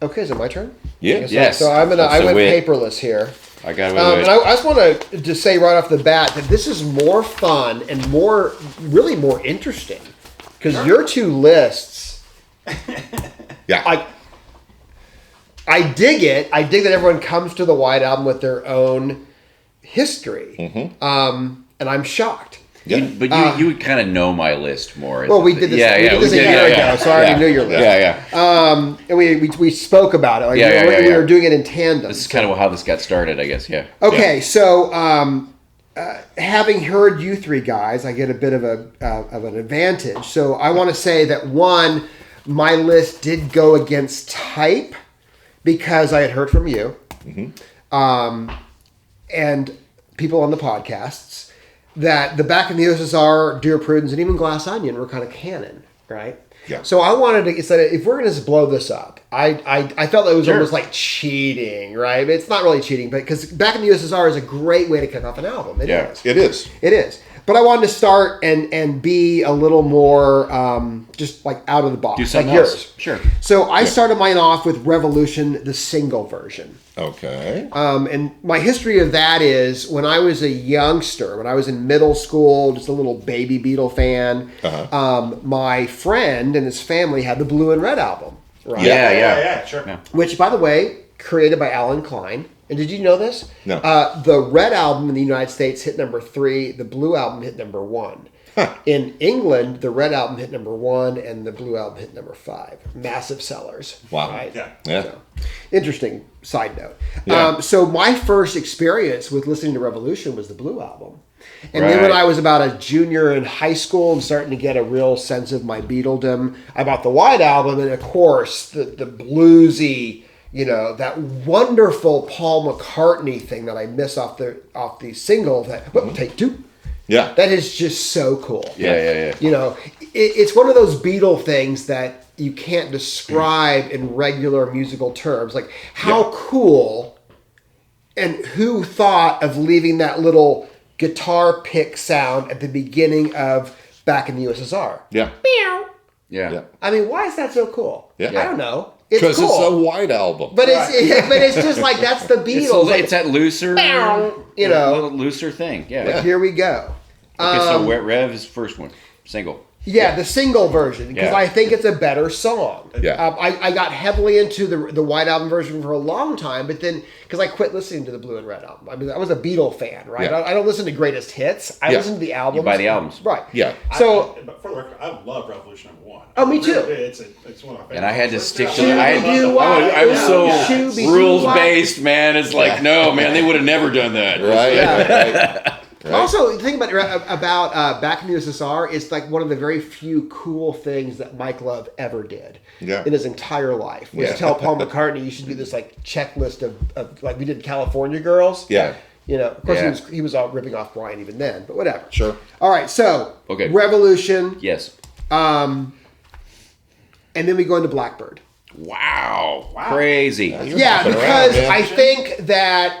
G: Okay, is it my turn?
A: Yeah.
G: So,
H: Yes.
G: So I
H: So
G: went
H: wait.
G: paperless here.
H: I got away
G: And
H: with it.
G: I just want to just say right off the bat that this is more fun and really more interesting because your two lists,
A: Yeah.
G: I dig it. I dig that everyone comes to the White Album with their own history, and I'm shocked.
H: But you would kind of know my list more.
G: Well, we did this.
H: Yeah,
G: we
H: yeah,
G: did this
H: we
G: a
H: did,
G: year
H: yeah,
G: ago, so I already
H: yeah.
G: knew your list.
H: Yeah, yeah.
G: And we spoke about it. Like
H: Yeah,
G: we
H: yeah.
G: were doing it in tandem.
H: This is kind of how this got started, I guess. Yeah.
G: Okay, so having heard you three guys, I get a bit of an advantage. So I want to say that one, my list did go against type because I had heard from you and people on the podcasts that the Back in the USSR, Dear Prudence, and even Glass Onion were kind of canon, right?
A: Yeah.
G: So I wanted to say if we're going to just blow this up, I felt it was almost like cheating, right? It's not really cheating, but because Back in the USSR is a great way to kick off an album. It
H: Yeah.
G: is.
A: It is.
G: It is. But I wanted to start and be a little more just like out of the box,
H: Do something
G: like
H: else.
G: yours.
H: Sure.
G: So I started mine off with Revolution, the single version.
A: Okay.
G: And my history of that is when I was a youngster, when I was in middle school, just a little baby Beatle fan, my friend and his family had the Blue and Red album, right?
H: Yeah.
J: sure.
H: Yeah.
G: Which, by the way, created by Alan Klein. And did you know this?
A: No.
G: The Red album in the United States hit number 3. The Blue album hit number 1. In England, the Red album hit number 1, and the Blue album hit number 5. Massive sellers.
A: Wow.
G: Right?
J: Yeah.
A: Yeah.
G: So, interesting side note.
A: Yeah.
G: So my first experience with listening to Revolution was the Blue album. And then when
H: Right.
G: I was about a junior in high school and starting to get a real sense of my Beatledom, I bought the White album, and of course the bluesy, that wonderful Paul McCartney thing that I miss off the single that take 2.
A: Yeah.
G: That is just so cool.
H: Yeah.
G: It's one of those Beatle things that you can't describe in regular musical terms. Like how cool, and who thought of leaving that little guitar pick sound at the beginning of Back in the USSR?
A: Yeah.
G: Meow.
H: Yeah.
G: I mean, why is that so cool?
A: Yeah.
G: I don't know. It's
A: Because
G: cool.
A: it's a White Album.
G: but it's just like that's the Beatles.
H: It's that looser,
G: little
H: looser thing. Yeah.
G: Like, here we go.
H: Okay, so Rev is the first one, single.
G: Yeah, the single version, because
H: Yeah.
G: I think it's a better song.
A: Yeah.
G: I got heavily into the White Album version for a long time, but then, because I quit listening to the Blue and Red album. I mean, I was a Beatle fan, right?
A: Yeah.
G: I don't listen to greatest hits. I
A: Yeah.
G: listen to the albums.
H: You buy the albums.
G: Right.
A: Yeah.
G: So,
J: But for the record, I love Revolution Number 1.
G: Oh, me too.
J: It's one of my favorites.
H: And I had to stick to
J: Yeah.
H: I was so
G: Shooby-doo-wah.
H: rules based, man. It's like, no, man, they would have never done that.
A: Right. Right.
G: Also, the thing about Back in the USSR is like one of the very few cool things that Mike Love ever did in his entire life was
A: Yeah.
G: tell Paul McCartney you should do this like checklist of like we did California Girls.
A: Yeah.
G: Of course
H: Yeah.
G: he was all ripping off Brian even then, but whatever.
A: Sure.
G: All right, so
H: Okay.
G: Revolution,
H: Yes.
G: and then we go into Blackbird.
H: Wow. Crazy.
G: Yeah,
A: hopping
G: because
A: around, man.
G: I think that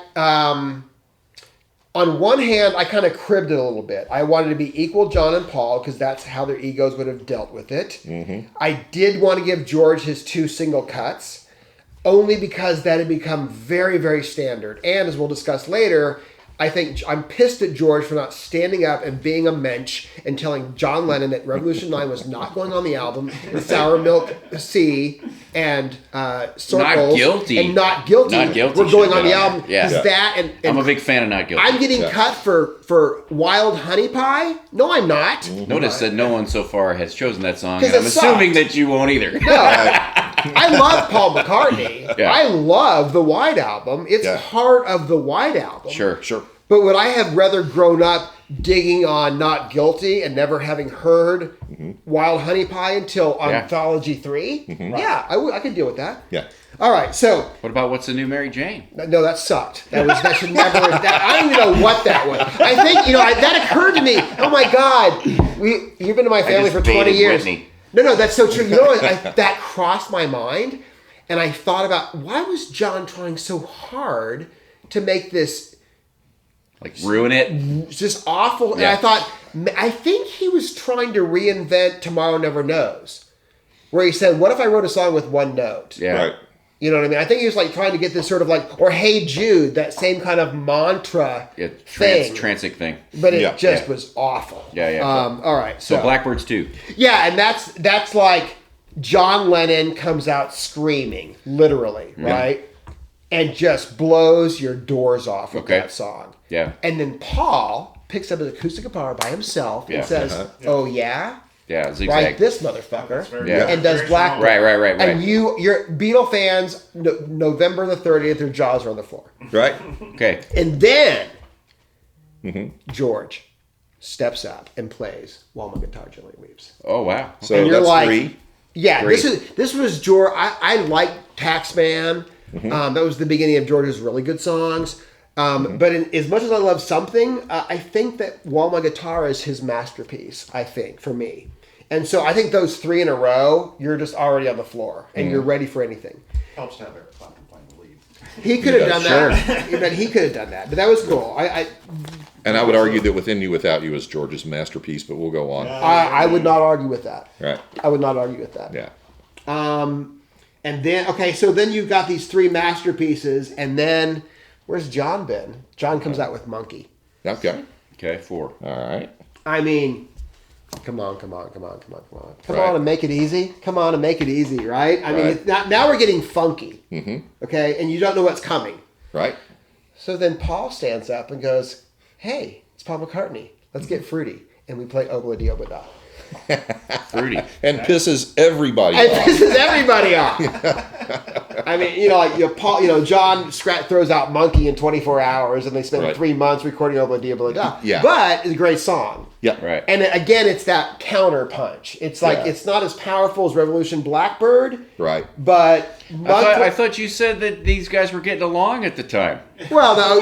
G: on one hand, I kind of cribbed it a little bit. I wanted to be equal John and Paul because that's how their egos would have dealt with it. Mm-hmm. I did want to give George his 2 single cuts, only because that had become very, very standard. And as we'll discuss later, I think I'm pissed at George for not standing up and being a mensch and telling John Lennon that Revolution 9 was not going on the album, and Sour Milk Sea and Circles
H: Guilty.
G: and Not Guilty,
H: Not Guilty
G: were going
H: should
G: on the
H: have been on
G: album.
H: there. Yeah.
G: 'Cause that and
H: I'm a big fan of Not Guilty.
G: I'm getting cut for Wild Honey Pie? No, I'm not.
H: Notice that no one so far has chosen that song,
G: 'Cause
H: and I'm
G: it
H: assuming
G: sucked.
H: that you won't either.
G: No. I love Paul McCartney.
H: Yeah.
G: I love the White Album. It's
A: Yeah.
G: part of the White Album.
H: Sure.
G: But would I have rather grown up digging on Not Guilty and never having heard Wild Honey Pie until Anthology 3? Yeah, I could deal with that.
A: Yeah.
G: All right, so
H: What about What's the New Mary Jane?
G: no, that sucked. That should never. I don't even know what that was. I think that occurred to me. Oh my God, you've been to my family
H: just
G: for 20
H: baited
G: years.
H: Whitney.
G: No, that's so true. You know what? That crossed my mind, and I thought about why was John trying so hard to make this
H: Like ruin it?
G: just awful? And
H: Yeah.
G: I thought, I think he was trying to reinvent Tomorrow Never Knows, where he said, "What if I wrote a song with one note?"
H: Yeah.
A: Right.
G: You know what I mean? I think he was like trying to get this sort of like, or Hey Jude, that same kind of mantra
H: Yeah,
G: thing.
H: transic thing.
G: But it
A: Yeah.
G: just was awful.
H: Yeah.
G: All right.
H: So Blackbirds 2.
G: Yeah, and that's like John Lennon comes out screaming, literally, right? And just blows your doors off with
H: Okay.
G: that song.
H: Yeah.
G: And then Paul picks up his acoustic guitar by himself
H: Yeah.
G: and says, "Oh yeah,
H: Yeah, zigzag.
G: write this motherfucker,"
H: Yeah.
G: and does Blackbird.
H: Right.
G: And you're Beatle fans. November the 30th, their jaws are on the floor.
A: Right.
H: Okay.
G: And then George steps up and plays "While My Guitar Gently Weeps."
H: Oh, wow.
A: So
G: And you're
A: that's
G: like-
A: 3.
G: Yeah,
H: Great.
G: this was George. I like Taxman. That was the beginning of George's really good songs. But as much as I love Something, I think that "While My Guitar" is his masterpiece. I think for me, and so I think those 3 in a row, you're just already on the floor and you're ready for anything.
J: Helps to have Eric Clapton playing the lead.
G: He could have done that. But he could have done that. But that was cool.
A: And I would argue that Within You, Without You is George's masterpiece, but we'll go on.
G: I would not argue with that.
A: Right.
G: I would not argue with that.
A: Yeah.
G: And then, okay, so then you've got these 3 masterpieces, and then where's John been? John comes out with Monkey.
A: Okay.
H: Okay, 4.
A: All right.
G: I mean, come on. Come
A: Right.
G: on and make it easy. Come on and make it easy, right? I mean,
A: Right.
G: now we're getting funky, okay? And you don't know what's coming.
A: Right.
G: So then Paul stands up and goes, "Hey, it's Paul McCartney. Let's get fruity." And we play Obla Di Obla Da.
H: Fruity.
A: And pisses everybody
G: It
A: off.
G: pisses everybody off. I mean, Paul, John throws out Monkey in 24 hours, and they spend
A: Right.
G: 3 months recording Obla Di Obla Da.
A: Yeah.
G: But it's a great song.
A: Yeah.
H: Right.
G: And again, it's that counter punch. It's like
A: Yeah.
G: it's not as powerful as Revolution Blackbird,
A: Right.
G: but
H: I thought you said that these guys were getting along at the time.
G: well, no,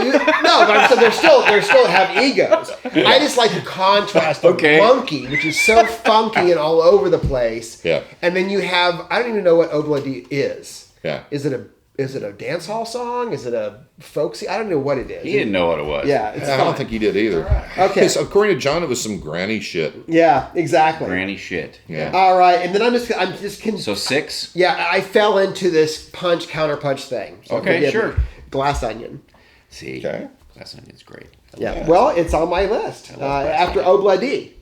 G: but I'm saying they still have egos. I just like the contrast of
H: Okay.
G: Monkey, which is so funky and all over the place.
A: Yeah.
G: And then you have I don't even know what Obla Di is.
A: Yeah.
G: Is it a dance hall song? Is it a folksy? I don't know what it is.
H: He didn't know what it was.
G: Yeah, it's
A: I
G: fine.
A: don't think he did either.
G: Okay.
A: Because according to John, it was some granny shit.
G: Yeah, exactly.
H: Granny shit.
A: Yeah.
G: All right, and then I'm just
H: So 6?
G: yeah, I fell into this counter punch thing. So
H: Okay,
G: forgive
H: sure.
G: me. Glass Onion.
H: See.
A: Okay.
H: Glass Onion's great.
G: Yeah. Well, it's on my list after Obla Di.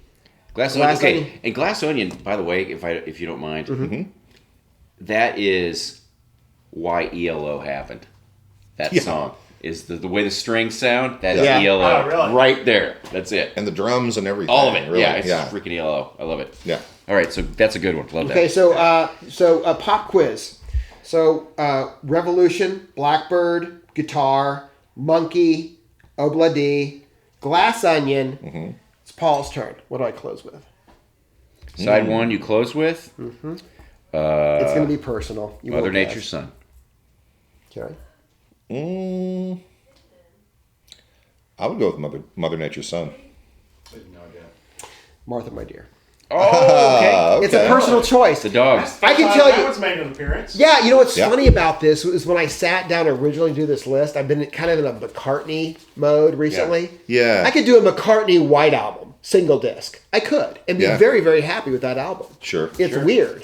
H: Glass
G: Glass
H: Onion.
G: Onion.
H: Okay. And Glass Onion, by the way, if you don't mind, that is why ELO happened. That
A: Yeah.
H: song is the way the strings sound. That is
G: Yeah.
H: ELO
J: Oh, really?
H: right there. That's it.
A: And the drums and everything.
H: All of it.
A: Really.
H: Yeah, it's
A: Yeah.
H: freaking ELO. I love it.
A: Yeah.
H: All right, so that's a good one. Love
G: Okay,
H: that.
G: so pop quiz. So Revolution, Blackbird, Guitar, Monkey, Obla Di, Glass Onion. It's Paul's turn. What do I close with?
H: Side 1 you close with
G: It's going to be personal. You
H: Mother
G: won't
H: Nature's
G: guess.
H: Son.
G: Okay.
A: I would go with Mother Nature's Son.
J: I have no idea.
G: Martha, my dear.
H: Oh, okay.
G: It's a personal choice.
H: The dogs.
G: I can
J: That
G: tell you.
J: one's made an appearance.
G: Yeah, you know what's
A: Yeah.
G: funny about this is when I sat down originally to do this list, I've been kind of in a McCartney mode recently.
A: Yeah.
G: I could do a McCartney White Album, single disc. I could, and be
A: Yeah.
G: very, very happy with that album.
A: Sure.
G: It's
A: Sure.
G: weird.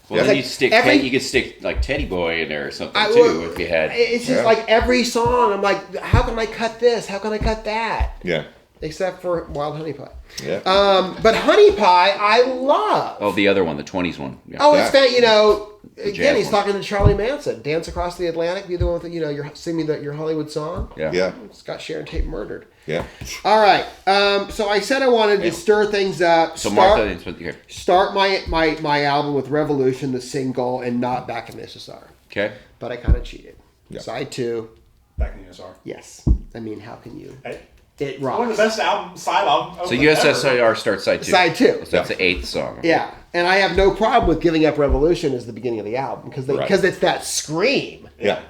H: Well,
A: Yeah.
H: then
G: Like
H: you stick you could stick like Teddy Boy in there or something too if you had.
G: It's just like every song. I'm like, how can I cut this? How can I cut that?
A: Yeah.
G: Except for Wild Honey Pie.
A: Yeah.
G: But Honey Pie, I love.
H: Oh, the other one, the 20s one. Yeah.
G: Oh, it's fan. Again,
H: jazz
G: he's
H: one.
G: talking to Charlie Manson. Dance Across the Atlantic. Be the one with your sing me your Hollywood song.
H: Yeah.
A: Yeah.
G: It's got Sharon Tate murdered.
A: Yeah.
G: All right. So I said I wanted to stir things up.
H: So Martha, it's what here.
G: Start my album with Revolution, the single, and not Back in the USSR.
H: Okay.
G: But I kind of cheated.
A: Yeah.
G: Side 2,
J: Back in the USSR.
G: yes. I mean, how can you?
J: Hey,
G: It
J: one of
G: rocks.
J: the best side album.
H: So USSR starts side 2.
G: Side 2.
H: So that's the 8th song.
G: Yeah, and I have no problem with giving up Revolution as the beginning of the album because
A: Right.
G: it's that scream.
A: Yeah.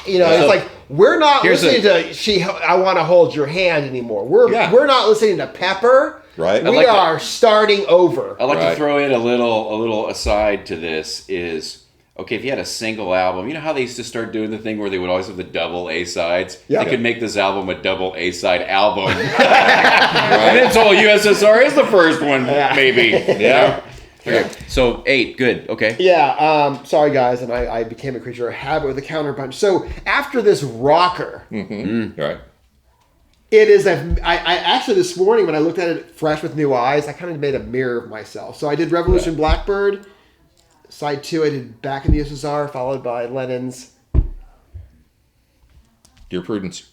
G: It's like we're not
H: Here's
G: listening to I Want to Hold Your Hand anymore. We're
A: Yeah.
G: we're not listening to Pepper.
A: Right.
G: We
H: I like
G: are starting over.
H: I'd like to
A: Right.
H: throw in a little aside to this is, okay, if you had a single album, you know how they used to start doing the thing where they would always have the double A sides?
G: Yeah.
H: They could make this album a double A side album. And then told USSR is the first one, maybe. Yeah. Okay. So 8, good. Okay.
G: Yeah, sorry guys, and I became a creature of habit with a counterpunch. So after this rocker,
A: Right.
G: it is I actually this morning when I looked at it fresh with new eyes, I kind of made a mirror of myself. So I did Revolution Blackbird. Side 2, I did Back in the USSR, followed by Lennon's.
A: Dear Prudence.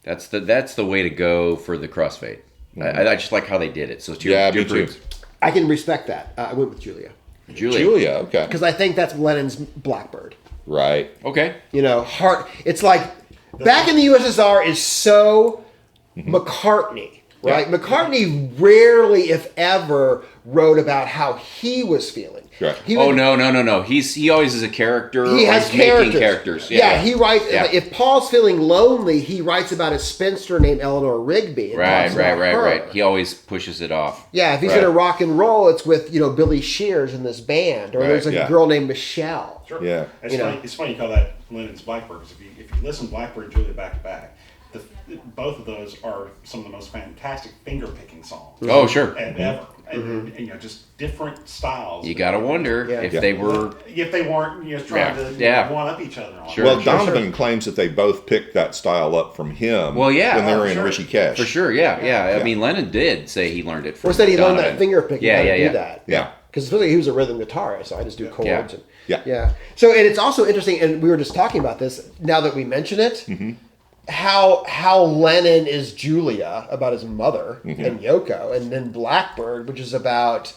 H: That's the way to go for the crossfade. I just like how they did it. So it's your,
A: Yeah,
H: your
A: me too.
H: Prince.
G: I can respect that. I went with Julia.
A: Julia. Okay.
G: Because I think that's Lennon's Blackbird.
A: Right.
H: Okay.
G: Heart. It's like Back in the USSR is so McCartney, right?
A: Yeah.
G: McCartney rarely, if ever, wrote about how he was feeling.
A: Right.
G: He
H: Oh
G: would-
H: no! He always is a character.
G: He
H: or
G: has
H: he's making
G: characters.
H: characters.
G: Yeah, he writes.
H: Yeah.
G: If Paul's feeling lonely, he writes about a spinster named Eleanor Rigby. and
H: Right.
G: talks about her.
H: He always pushes it off.
G: Yeah, if he's
A: Right.
G: gonna rock and roll, it's with Billy Shears in this band, or
A: Right,
G: there's a
A: yeah.
G: girl named Michelle.
J: Sure.
A: Yeah.
J: It's
G: You know.
J: funny. It's funny you call that Lennon's Blackbird because if you listen to Blackbird and Julia back to back, both of those are some of the most fantastic finger picking songs
H: Oh sure.
J: ever. And just different styles.
H: You gotta wonder
G: Yeah.
H: if
A: Yeah.
H: they were.
J: if they weren't trying
H: Yeah.
J: to one up each other. On
H: Sure.
J: it.
A: Well, Donovan claims that they both picked that style up from him.
H: Well, yeah.
A: when they were in
J: Sure.
A: Rishi Cash.
H: For sure, yeah. I mean, Lennon did say he learned it from
G: Or said he learned that
H: Donovan.
G: finger picking how to do that.
A: Yeah.
G: Because especially he was a rhythm guitarist, so I just do chords.
H: Yeah.
G: And,
A: Yeah.
G: yeah. So, and it's also interesting, and we were just talking about this, now that we mention it, how Lennon is Julia, about his mother, and Yoko, and then Blackbird, which is about,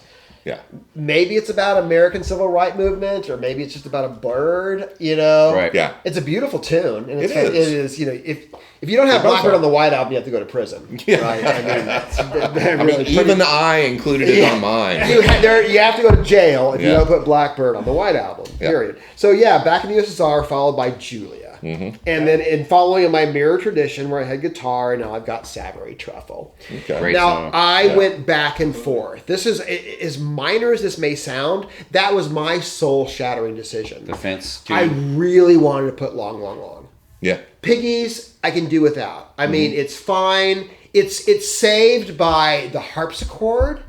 A: Yeah.
G: maybe it's about American civil rights movement, or maybe it's just about a bird,
H: Right.
A: Yeah.
G: It's a beautiful tune, and
A: It
G: it
A: is.
G: if you don't have
A: both
G: Blackbird
A: are.
G: on the White Album, you have to go to prison.
A: Yeah.
G: Right? I mean, that's
A: I mean,
G: really
A: even I included it
G: Yeah.
A: on mine.
G: you have to go to jail if you
A: Yeah.
G: don't put Blackbird on the White Album.
A: Yeah.
G: Period. So yeah, Back in the USSR, followed by Julia, and then in following in my mirror tradition, where I had guitar, and now I've got Savory Truffle.
A: Okay.
H: Great
G: Now
H: song.
G: I went back and forth. This is as minor as this may sound. That was my soul-shattering decision.
H: The Fence too.
G: I really wanted to put Long, Long, Long.
A: Yeah.
G: Piggies, I can do without. I mean, it's fine. It's saved by the harpsichord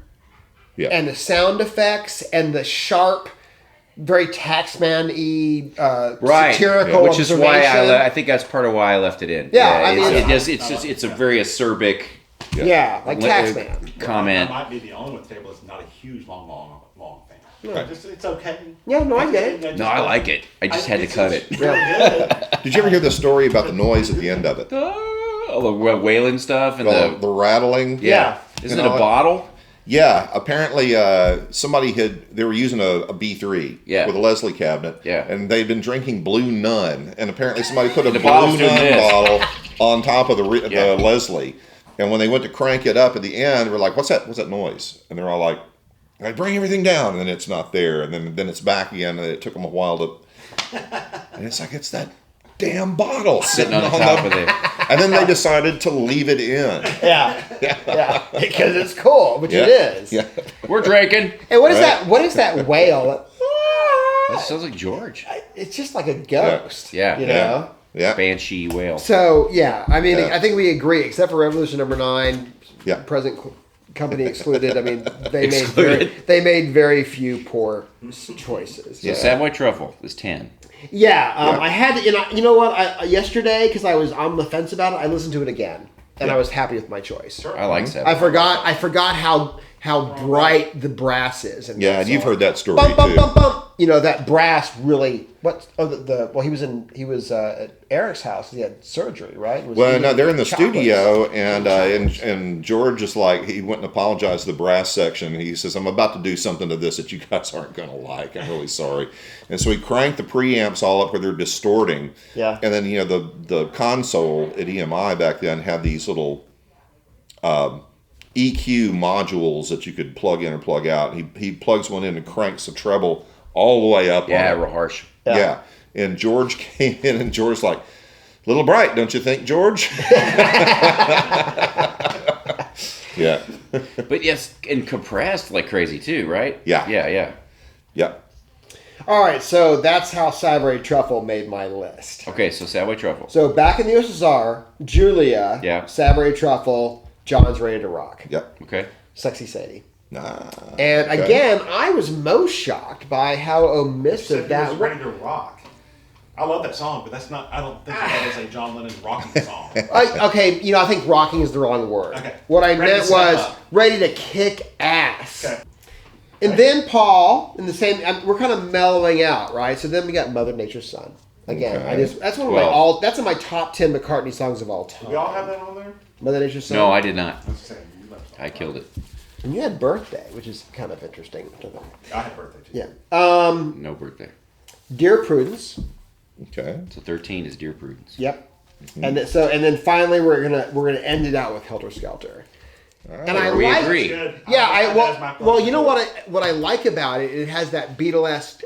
A: Yeah.
G: and the sound effects and the sharp, very Taxman-y,
H: Right,
G: satirical
H: which is why
G: observation.
H: I think that's part of why I left it in.
G: Yeah, I mean,
H: it's a very acerbic
G: Yeah, like
H: li-
G: Taxman.
H: comment.
J: I might be the only one at the table that's not a huge long fan.
A: Right.
J: It's okay.
G: Yeah, no, I get it.
H: No, I like it. I just had to cut it.
J: It's really good.
A: Did you ever hear the story about the noise at the end of it?
H: All the wailing stuff and
A: The rattling?
H: yeah. Isn't
A: You
H: it
A: know,
H: a bottle?
A: Yeah, apparently somebody they were using a B3
H: Yeah.
A: with a Leslie cabinet,
H: Yeah.
A: and they'd been drinking Blue Nun, and apparently somebody put a
H: The
A: Blue
H: bottle's
A: Nun
H: doing this.
A: bottle on top of the
H: Yeah.
A: Leslie, and when they went to crank it up at the end, they were like, "What's that? What's that noise?" And they're all like, "I bring everything down," and then it's not there, and then it's back again, and it took them a while to, and it's like it's that damn bottle
H: Sitting on the top of it.
A: and then they decided to leave it in.
G: Yeah, because it's cool, which
A: Yeah.
G: it is.
A: Yeah.
H: We're drinking.
G: And what is
A: Right.
G: that? What is that wail?
H: That sounds like George.
G: It's just like a ghost.
H: Yeah.
G: you
H: Yeah.
G: know.
A: Yeah.
H: Banshee whale.
G: So yeah, I mean,
A: Yeah.
G: I think we agree, except for Revolution number 9,
A: Yeah.
G: present company excluded. I mean,
H: Excluded.
G: they made very few poor choices.
H: So Savoy Truffle is 10.
G: Yeah, I had to. You know what? Yesterday, because I was on the fence about it, I listened to it again, and I was happy with my choice.
H: I like Savoy.
G: I forgot how bright the brass is. In
A: Yeah, and you've heard that story
G: bum, bum,
A: too.
G: bum, bum. You know that brass really. What? Oh, well, he was at Eric's house. He had surgery, right? Was
A: Well,
G: eating
A: no, they're in the
G: chocolates.
A: studio, and George is like, he went and apologized to the brass section. He says, "I'm about to do something to this that you guys aren't going to like. I'm really sorry." And so he cranked the preamps all up where they're distorting.
G: Yeah.
A: And then the console at EMI back then had these little EQ modules that you could plug in or plug out. He plugs one in and cranks the treble all the way up.
H: Yeah,
A: on it.
H: real harsh.
A: Yeah. And George came in, and George's like, "Little bright, don't you think, George?" Yeah.
H: But yes, and compressed like crazy too, right?
A: Yeah.
H: Yeah.
A: Yeah.
G: All right, so that's how Savoy Truffle made my list.
H: Okay, so Savoy Truffle.
G: So back in the USSR, Julia,
H: Yeah.
G: Savoy Truffle, John's Ready to Rock,
A: Yep.
H: Okay.
G: Sexy Sadie.
A: Nah.
G: And
A: Okay.
G: again, I was most shocked by how
J: Said
G: omissive
J: he
G: that
J: was
G: was.
J: ready to rock. I love that song, but that's not. I don't think that is a John Lennon rocking song.
G: Okay, I think rocking is the wrong word.
J: Okay.
G: What I
J: Ready to
G: meant
J: step
G: was
J: up.
G: ready to kick ass.
J: Okay.
G: And then Paul, in the same, we're kind of mellowing out, right? So then we got Mother Nature's Son. Again,
A: Okay.
G: that's one of
H: Well-
G: that's in my top 10 McCartney songs of all time.
J: We all have that on there.
G: Mother Nature's Son.
H: No, I did not.
J: I was saying, you left
H: I killed it.
G: And you had Birthday, which is kind of interesting.
J: I had birthday too.
G: Yeah.
H: No birthday.
G: Dear Prudence.
A: Okay.
H: So 13 is Dear Prudence.
G: Yep. And then finally we're gonna end it out with Helter Skelter. And I
H: We
G: like,
H: agree.
J: Good.
G: Yeah,
J: That is my
G: well,
J: thought.
G: you know what I like about it? It has that Beatlesque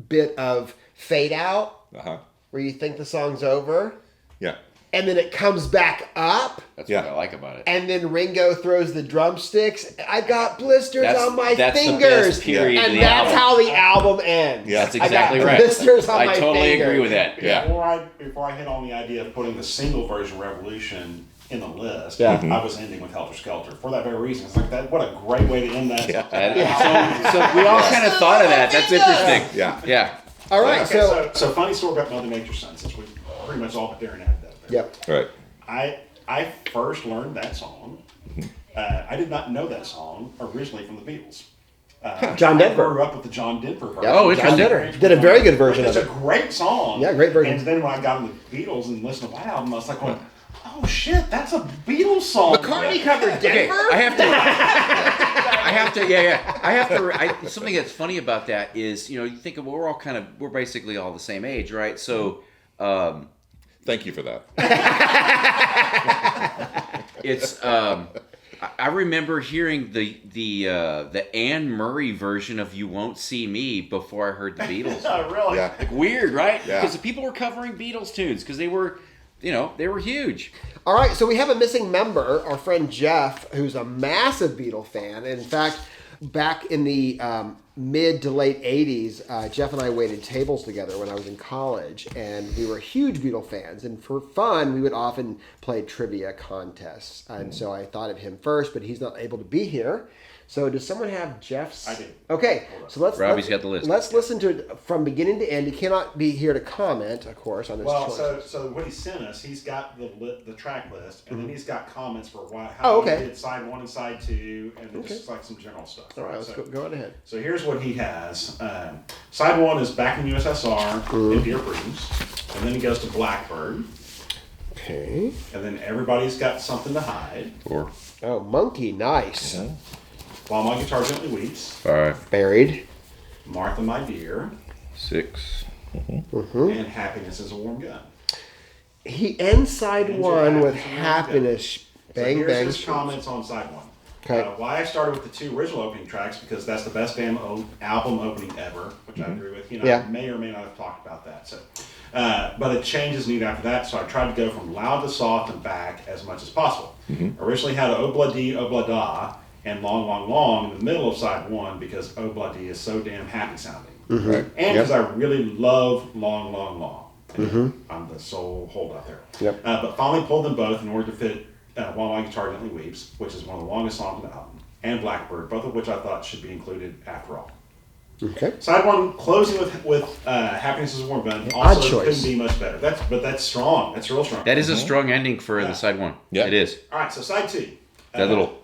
G: bit of fade out
A: Uh-huh.
G: where you think the song's over,
A: Yeah.
G: and then it comes back up,
H: That's
A: Yeah.
H: what I like about it.
G: and then Ringo throws the drumsticks. I got blisters
H: That's-
G: on my
H: that's the
G: fingers,
H: best period
G: and
H: of the
G: that's
H: album.
G: how the album ends.
A: Yeah.
H: That's exactly
G: I got
H: right.
G: blisters on
H: I
G: my
H: totally
G: fingers.
H: agree with that. Yeah.
J: Before I hit on the idea of putting the single version Revolution in the list,
G: Yeah.
J: I was ending with Helter Skelter for that very reason. It's like that. What a great way to end that.
H: So we all kind of thought of that. That's interesting.
A: Yeah.
H: Yeah.
G: All right,
J: Okay, so funny story about Mother Nature's Son, since we pretty much all but Darren added that. There.
G: Yep.
A: Right.
J: I first learned that song. I did not know that song originally from the Beatles.
G: John
J: I
G: Denver.
J: grew up with the John Denver version.
G: Yep.
H: Oh,
G: John
H: interesting.
G: Denver did a very good version
J: It's
G: of
J: a
G: it.
J: great song.
G: Yeah, great version.
J: And then when I got into the Beatles and listened to White Album, I was like, going, oh shit, that's a Beatles song.
G: McCartney covered
H: Okay,
G: Denver.
H: Something that's funny about that is, you think of, we're basically all the same age, right? So,
A: Thank you for that.
H: it's, I remember hearing the Anne Murray version of "You Won't See Me" before I heard the Beatles.
J: Oh, really?
A: Yeah.
H: Like weird, right?
A: Yeah.
H: Because the people were covering Beatles tunes because they were, they were huge.
G: All right, so we have a missing member, our friend Jeff, who's a massive Beatle fan. And in fact, back in the mid to late 80s, Jeff and I waited tables together when I was in college, and we were huge Beatle fans. And for fun, we would often play trivia contests. And so I thought of him first, but he's not able to be here. So does someone have Jeff's?
J: I do.
G: Okay, so
H: Robbie's got the list.
G: Let's listen to it from beginning to end. He cannot be here to comment, of course, on his
J: Well,
G: choices.
J: so what he sent us, he's got the track list, and then he's got comments for how
G: Oh, okay.
J: he did side 1 and side 2, and then just like some general stuff.
G: All right, let's go on ahead.
J: So here's what he has. Side 1 is Back in the USSR and Dear Prudence, and then he goes to Blackbird,
G: Okay.
J: and then Everybody's Got Something to Hide,
H: Four,
G: Oh, Monkey, nice.
J: While My Guitar Gently Weeps,
H: 5,
G: Buried.
J: Martha My Dear,
H: 6.
J: and Happiness is a Warm Gun.
G: He ends side
J: Ends
G: one with
J: with
G: happiness.
J: So
G: Bang,
J: here's
G: bang.
J: his comments on side 1.
G: Okay.
J: Why I started with the 2 original opening tracks because that's the best damn album opening ever, which I agree with.
G: Yeah.
J: I may or may not have talked about that. So, but it changes neat after that. So I tried to go from loud to soft and back as much as possible. Originally had Obla Dee, Obla Da, and Long, Long, Long in the middle of side 1 because Obla Dee is so damn happy sounding,
A: Right.
J: and because I really love Long, Long, Long. I'm the sole holdout there.
G: Yep.
J: But finally pulled them both in order to fit While My Guitar Gently Weeps, which is one of the longest songs on the album, and Blackbird, both of which I thought should be included after all.
G: Okay.
J: Side one closing with Happiness is a Warm Gun.
G: Odd
J: Also
G: choice.
J: couldn't be much better. That's strong. That's real strong.
H: That is a strong ending for the side one.
A: Yeah.
H: It is.
J: All right, so side two.
H: That little.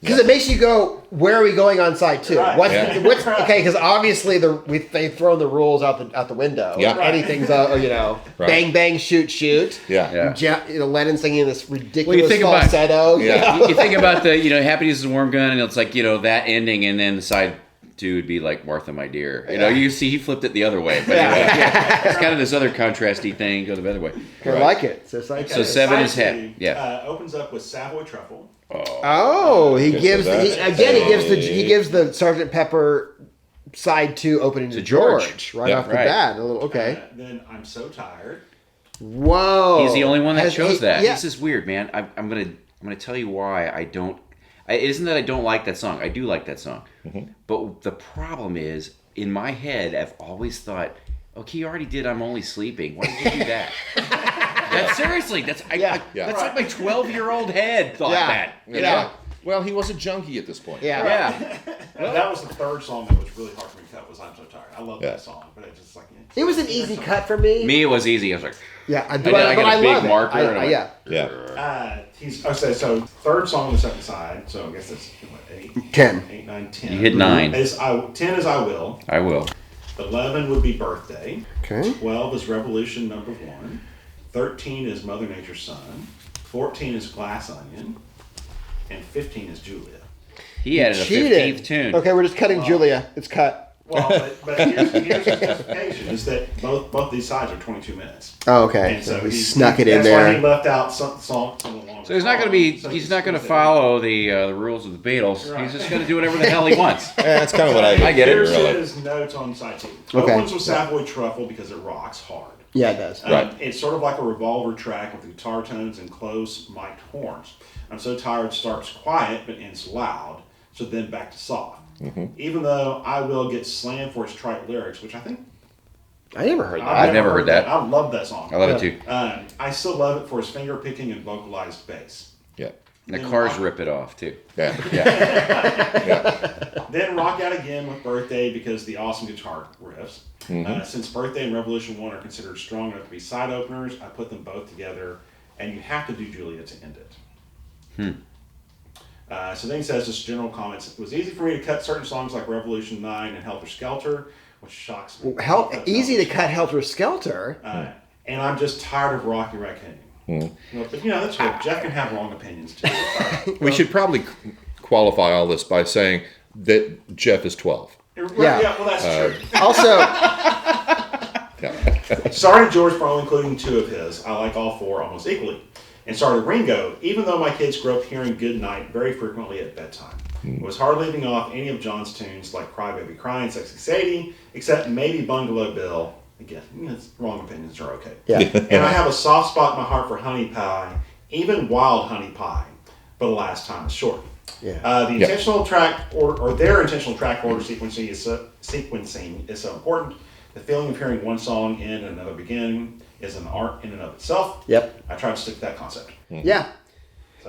G: Because it makes you go, where are we going on side two?
J: Right.
G: What's okay? Because obviously they've thrown the rules out the window.
A: Yeah. Right.
G: Anything's
A: Right.
G: bang bang shoot shoot.
A: Yeah.
G: Lennon singing this ridiculous
H: think about-
G: falsetto.
A: Yeah.
H: You think about the, Happiness is a Warm Gun, and it's like, that ending, and then the side two would be like Martha, My Dear. You see, he flipped it the other way. But it's kind of this other contrasty thing, go the other way.
G: I like it. So side
H: So
G: two.
H: seven is
J: Side
H: hap-
J: two,
H: yeah.
J: opens up with Savoy Truffle.
G: Oh, he
A: Okay,
G: gives
A: so that's
G: he gives the Sgt. Pepper side two opening to George right
H: Yeah,
G: off the
H: right.
G: bat. A little okay.
J: Then I'm So Tired.
G: Whoa.
H: He's the only one that chose that.
G: Yeah.
H: This is weird, man. I'm gonna tell you why I don't. It isn't that I don't like that song. I do like that song. But the problem is, in my head, I've always thought, okay, you already did I'm Only Sleeping. Why did you do that? That's seriously. That's
A: Yeah.
H: that's like my 12-year-old head thought
G: Yeah.
H: that.
G: Yeah.
A: Well, he was a junkie at this point.
G: Yeah.
H: Yeah.
J: And that was the third song that was really hard for me to cut. Was I'm So Tired. I love
A: Yeah.
J: that song, but it's just like
G: It was an easy cut for me.
H: Me, it was easy. I was like,
G: Yeah,
H: I got a big
G: love it.
H: marker and I'm
G: Yeah.
A: Yeah.
J: He's so third song on the second side. So I guess that's what, 8,
G: 10.
J: 8, 9, 10.
H: You hit 9.
J: 10 is I Will.
H: I will.
J: 11 would be Birthday.
G: Okay.
J: 12 is Revolution Number 1. 13 is Mother Nature's Son. 14 is Glass Onion. And 15 is Julia.
H: He added a 15th tune.
G: Okay, we're just cutting Julia. It's cut.
J: Well, but here's the justification is that both these sides are 22 minutes.
G: Oh, okay.
J: And
G: So he
J: he
G: snuck it in
J: that's why he
G: there.
J: left out some along.
H: So he's not going to be. He's not going to follow the rules of the Beatles.
J: Right.
H: He's just going to do whatever the hell he wants.
A: Yeah, that's kind of what I did.
H: I get it.
J: Here's
A: Really.
J: his notes on side 2.
G: Okay.
J: Opens with Savoy Truffle because it rocks hard.
G: Yeah, it does.
A: Right.
J: It's sort of like a revolver track with guitar tones and close mic'd horns. I'm So Tired starts quiet but ends loud, so then back to soft. Even though I Will get slammed for its trite lyrics, which I think
G: I never heard that.
H: I've never heard that.
J: I love that song.
H: I love it too.
J: I still love it for his finger picking and vocalized bass.
A: Yeah.
H: And the cars rip it off too.
A: Yeah.
J: Then rock out again with Birthday because the awesome guitar riffs. Since Birthday and Revolution 1 are considered strong enough to be side openers, I put them both together, and you have to do Julia to end it. So then he says, just general comments. It was easy for me to cut certain songs like Revolution 9 and Helter Skelter, which shocks me.
G: Easy to cut Helter Skelter.
J: And I'm just tired of Rocky Raccoon. But that's cool. Jeff can have wrong opinions too.
A: We should probably qualify all this by saying that Jeff is 12.
J: Yeah, well, that's true.
G: Also,
J: Sorry, George, for only including 2 of his. I like all 4 almost equally. And started Ringo, even though my kids grew up hearing Good Night very frequently at bedtime. It was hard leaving off any of John's tunes like Cry Baby Cry and Sexy Sadie, except maybe Bungalow Bill. Again, wrong opinions are okay.
G: yeah.
J: And I have a soft spot in my heart for Honey Pie, even Wild Honey Pie, but alas, time is short.
G: Yeah.
J: The intentional track or their intentional track order sequencing is so important. The feeling of hearing one song end and another begin is an art in and of itself.
G: Yep.
J: I try to stick to that concept.
G: Yeah.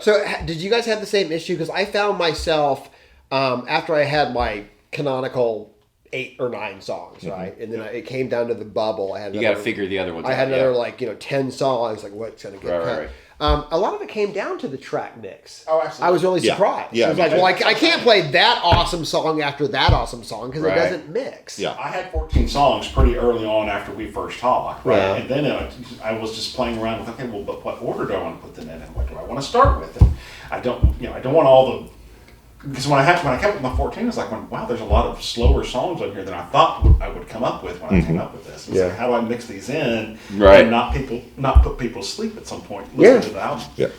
G: So, did you guys have the same issue? Because I found myself after I had my canonical 8 or 9 songs, right, and then it came down to the bubble. I had
H: You got to figure the other ones out.
G: I had another 10 songs. Like, what's going to get cut?
H: Right.
G: A lot of it came down to the track mix.
J: Oh, absolutely.
G: I was really
A: Yeah.
G: surprised.
A: Yeah,
G: I was like,
A: me too.
G: I can't play that awesome song after that awesome song because
H: Right.
G: it doesn't mix.
A: Yeah.
J: I had 14 songs pretty early on after we first talked, right?
G: Yeah.
J: And then I was just playing around with, okay, well, but what order do I want to put them in, and what do I want to start with? And I don't want all the, because when I kept with my 14, I was like, wow, there's a lot of slower songs on here than I thought I would come up with when I came up with this. It's like, how do I mix these in
H: Right.
J: and not put people to sleep at some point listening to the album?
A: Yeah.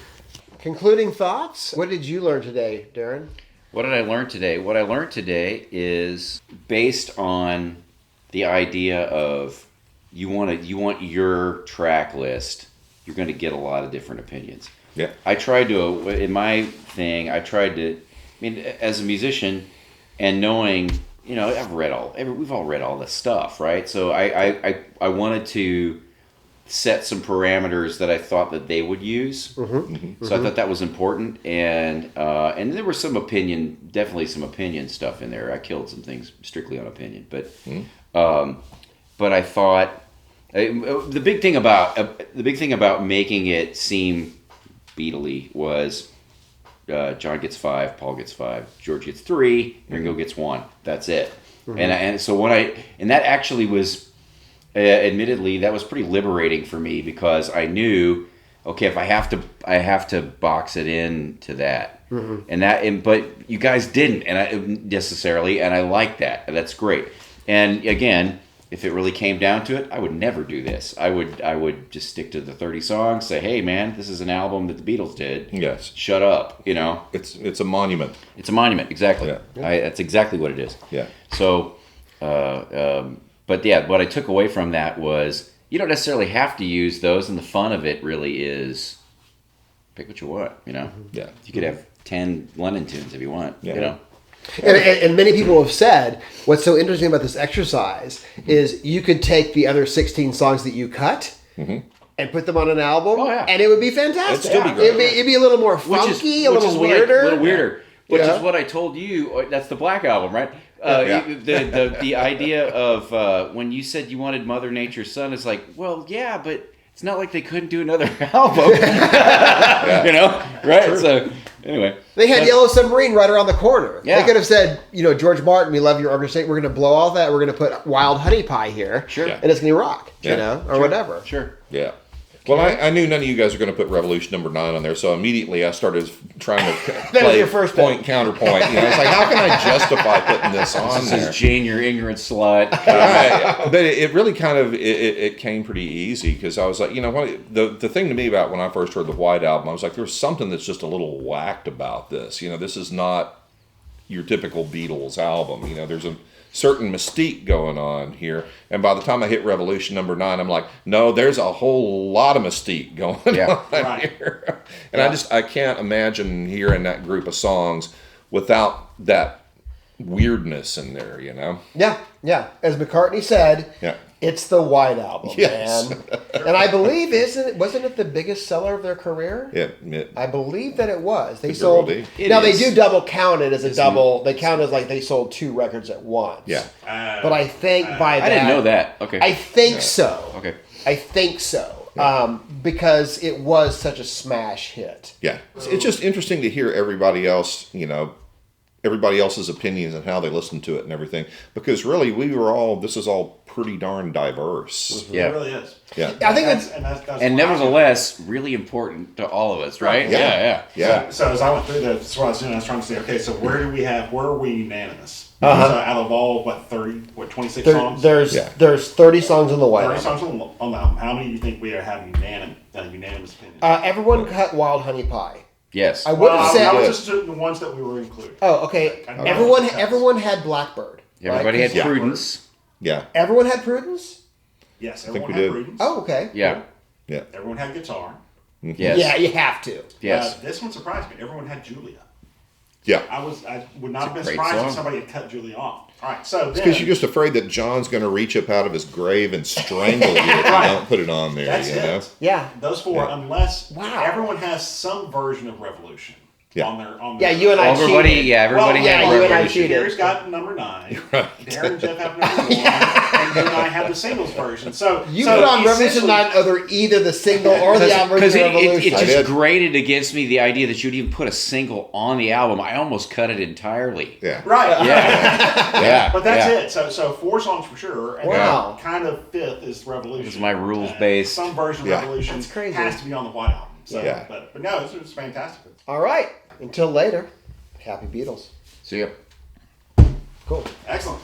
G: Concluding thoughts? What did you learn today, Darren?
H: What did I learn today? What I learned today is based on the idea of you want your track list. You're going to get a lot of different opinions.
A: Yeah.
H: I tried to, in my thing, as a musician and knowing, we've all read all this stuff, right? So I wanted to set some parameters that I thought that they would use.
G: Mm-hmm.
H: So I thought that was important, and there was definitely some opinion stuff in there. I killed some things strictly on opinion, but I thought the big thing about making it seem Beatle-y was John gets 5, Paul gets 5, George gets 3, Ringo gets 1. That's it. And so that actually was. Admittedly, that was pretty liberating for me because I knew, okay, if I have to box it into that, but you guys didn't, necessarily, and I like that. That's great. And again, if it really came down to it, I would never do this. I would just stick to the 30 songs. Say, hey, man, this is an album that the Beatles did.
A: Yes.
H: Shut up.
A: It's a monument.
H: It's a monument. Exactly.
A: Yeah.
H: That's exactly what it is.
A: Yeah.
H: So. But yeah, what I took away from that was you don't necessarily have to use those, and the fun of it really is pick what you want.
A: Yeah.
H: You could have 10 Lennon tunes if you want.
A: Yeah.
G: And many people have said what's so interesting about this exercise is you could take the other 16 songs that you cut and put them on an album, and it would be fantastic.
A: It'd still be great.
G: It'd be a little more funky, a little weirder.
H: Which is what I told you. That's the Black Album, right? The idea of when you said you wanted Mother Nature's Son is like, well, yeah, but it's not like they couldn't do another album, right? True. So anyway,
G: they had Yellow Submarine right around the corner.
H: Yeah.
G: They could have said, George Martin, we love your organization. We're going to blow all that. We're going to put Wild Honey Pie here,
H: sure,
G: and it's going to rock, or whatever.
H: Sure,
A: yeah. Well, I knew none of you guys were going to put Revolution number 9 on there, so immediately I started trying to play
G: your first
A: point counterpoint. It's like, how can I justify putting this on
H: this
A: there?
H: is Jane, your ignorant slut.
A: Right. But it really kind of it came pretty easy because I was like, what the thing to me about when I first heard the White Album, I was like, there's something that's just a little whacked about this. This is not your typical Beatles album. There's a certain mystique going on here, and by the time I hit Revolution number 9, I'm like, no, there's a whole lot of mystique going on here, and I can't imagine hearing that group of songs without that weirdness in there,
G: Yeah. As McCartney said, it's the White Album,
A: yes.
G: man. And I believe, wasn't it the biggest seller of their career?
A: Yeah.
G: I believe that it was. They
A: Could
G: sold.
A: very well
G: Now they do double count it as a double. They count it as like they sold 2 records at once.
A: Yeah.
G: But I think by that,
H: I didn't know that. Okay.
G: I think so.
H: Okay.
G: I think so. Because it was such a smash hit.
A: Yeah. It's just interesting to hear everybody else, everybody else's opinions and how they listen to it and everything. Because really, this is all pretty darn diverse.
H: Yeah.
J: It really is.
A: Yeah.
G: I think
J: that's
H: nevertheless, really important to all of us, right?
A: Yeah.
J: So as I went through this, what I was doing, I was trying to say, okay, so where are we unanimous? So out of all, 26 songs?
G: There's 30 songs on the White
J: 30
G: Album.
J: songs on the album. How many do you think we have unanimous opinion?
G: Everyone cut Wild Honey Pie.
H: Yes.
G: I wouldn't say.
J: I was just the ones that we were included.
G: Oh, okay. Everyone had Blackbird.
H: Everybody
G: right?
H: had Prudence.
A: Yeah.
G: Everyone had Prudence?
J: Yes,
A: I think
J: everyone
A: we
J: had
A: did.
J: Prudence.
G: Oh, okay.
H: Yeah.
A: Yeah.
J: Everyone had guitar.
H: Yes.
G: Yeah, you have to.
H: Yes.
J: This one surprised me. Everyone had Julia.
A: Yeah.
J: I would not have been
H: great
J: surprised
H: song.
J: if somebody had cut Julia off. All right, so
A: Because you're just afraid that John's going to reach up out of his grave and strangle you if you don't put it on there.
J: that's
A: you know?
J: it.
G: Yeah.
J: Those 4, unless
G: Wow.
J: everyone has some version of Revolution on their.
G: Yeah, you and I
H: Everybody,
G: cheated.
H: everybody
J: Well,
H: had
G: yeah, you and I
H: Revolution.
G: cheated.
J: Gary's got number 9. Darren and Jeff have number 1. And you and I have the singles version. So
G: You put on Revolution
J: essentially-
G: 9 either the single or the album
H: Because
G: version of
H: it
G: Revolution.
A: I
H: just
A: did.
H: grated against me the idea that you'd even put a single on the album. I almost cut it entirely.
A: Yeah.
J: Right.
H: Yeah. Yeah.
J: But that's
H: yeah.
J: it. So 4 songs for sure. And
G: Wow.
J: then kind of 5th is Revolution.
H: It's my rules-based.
J: Some version of
A: Yeah.
J: Revolution
G: That's crazy.
J: has to be on the White Album. So,
A: Yeah.
J: but no, it's fantastic.
G: All right. Until later. Happy Beatles.
H: See ya.
G: Cool.
J: Excellent.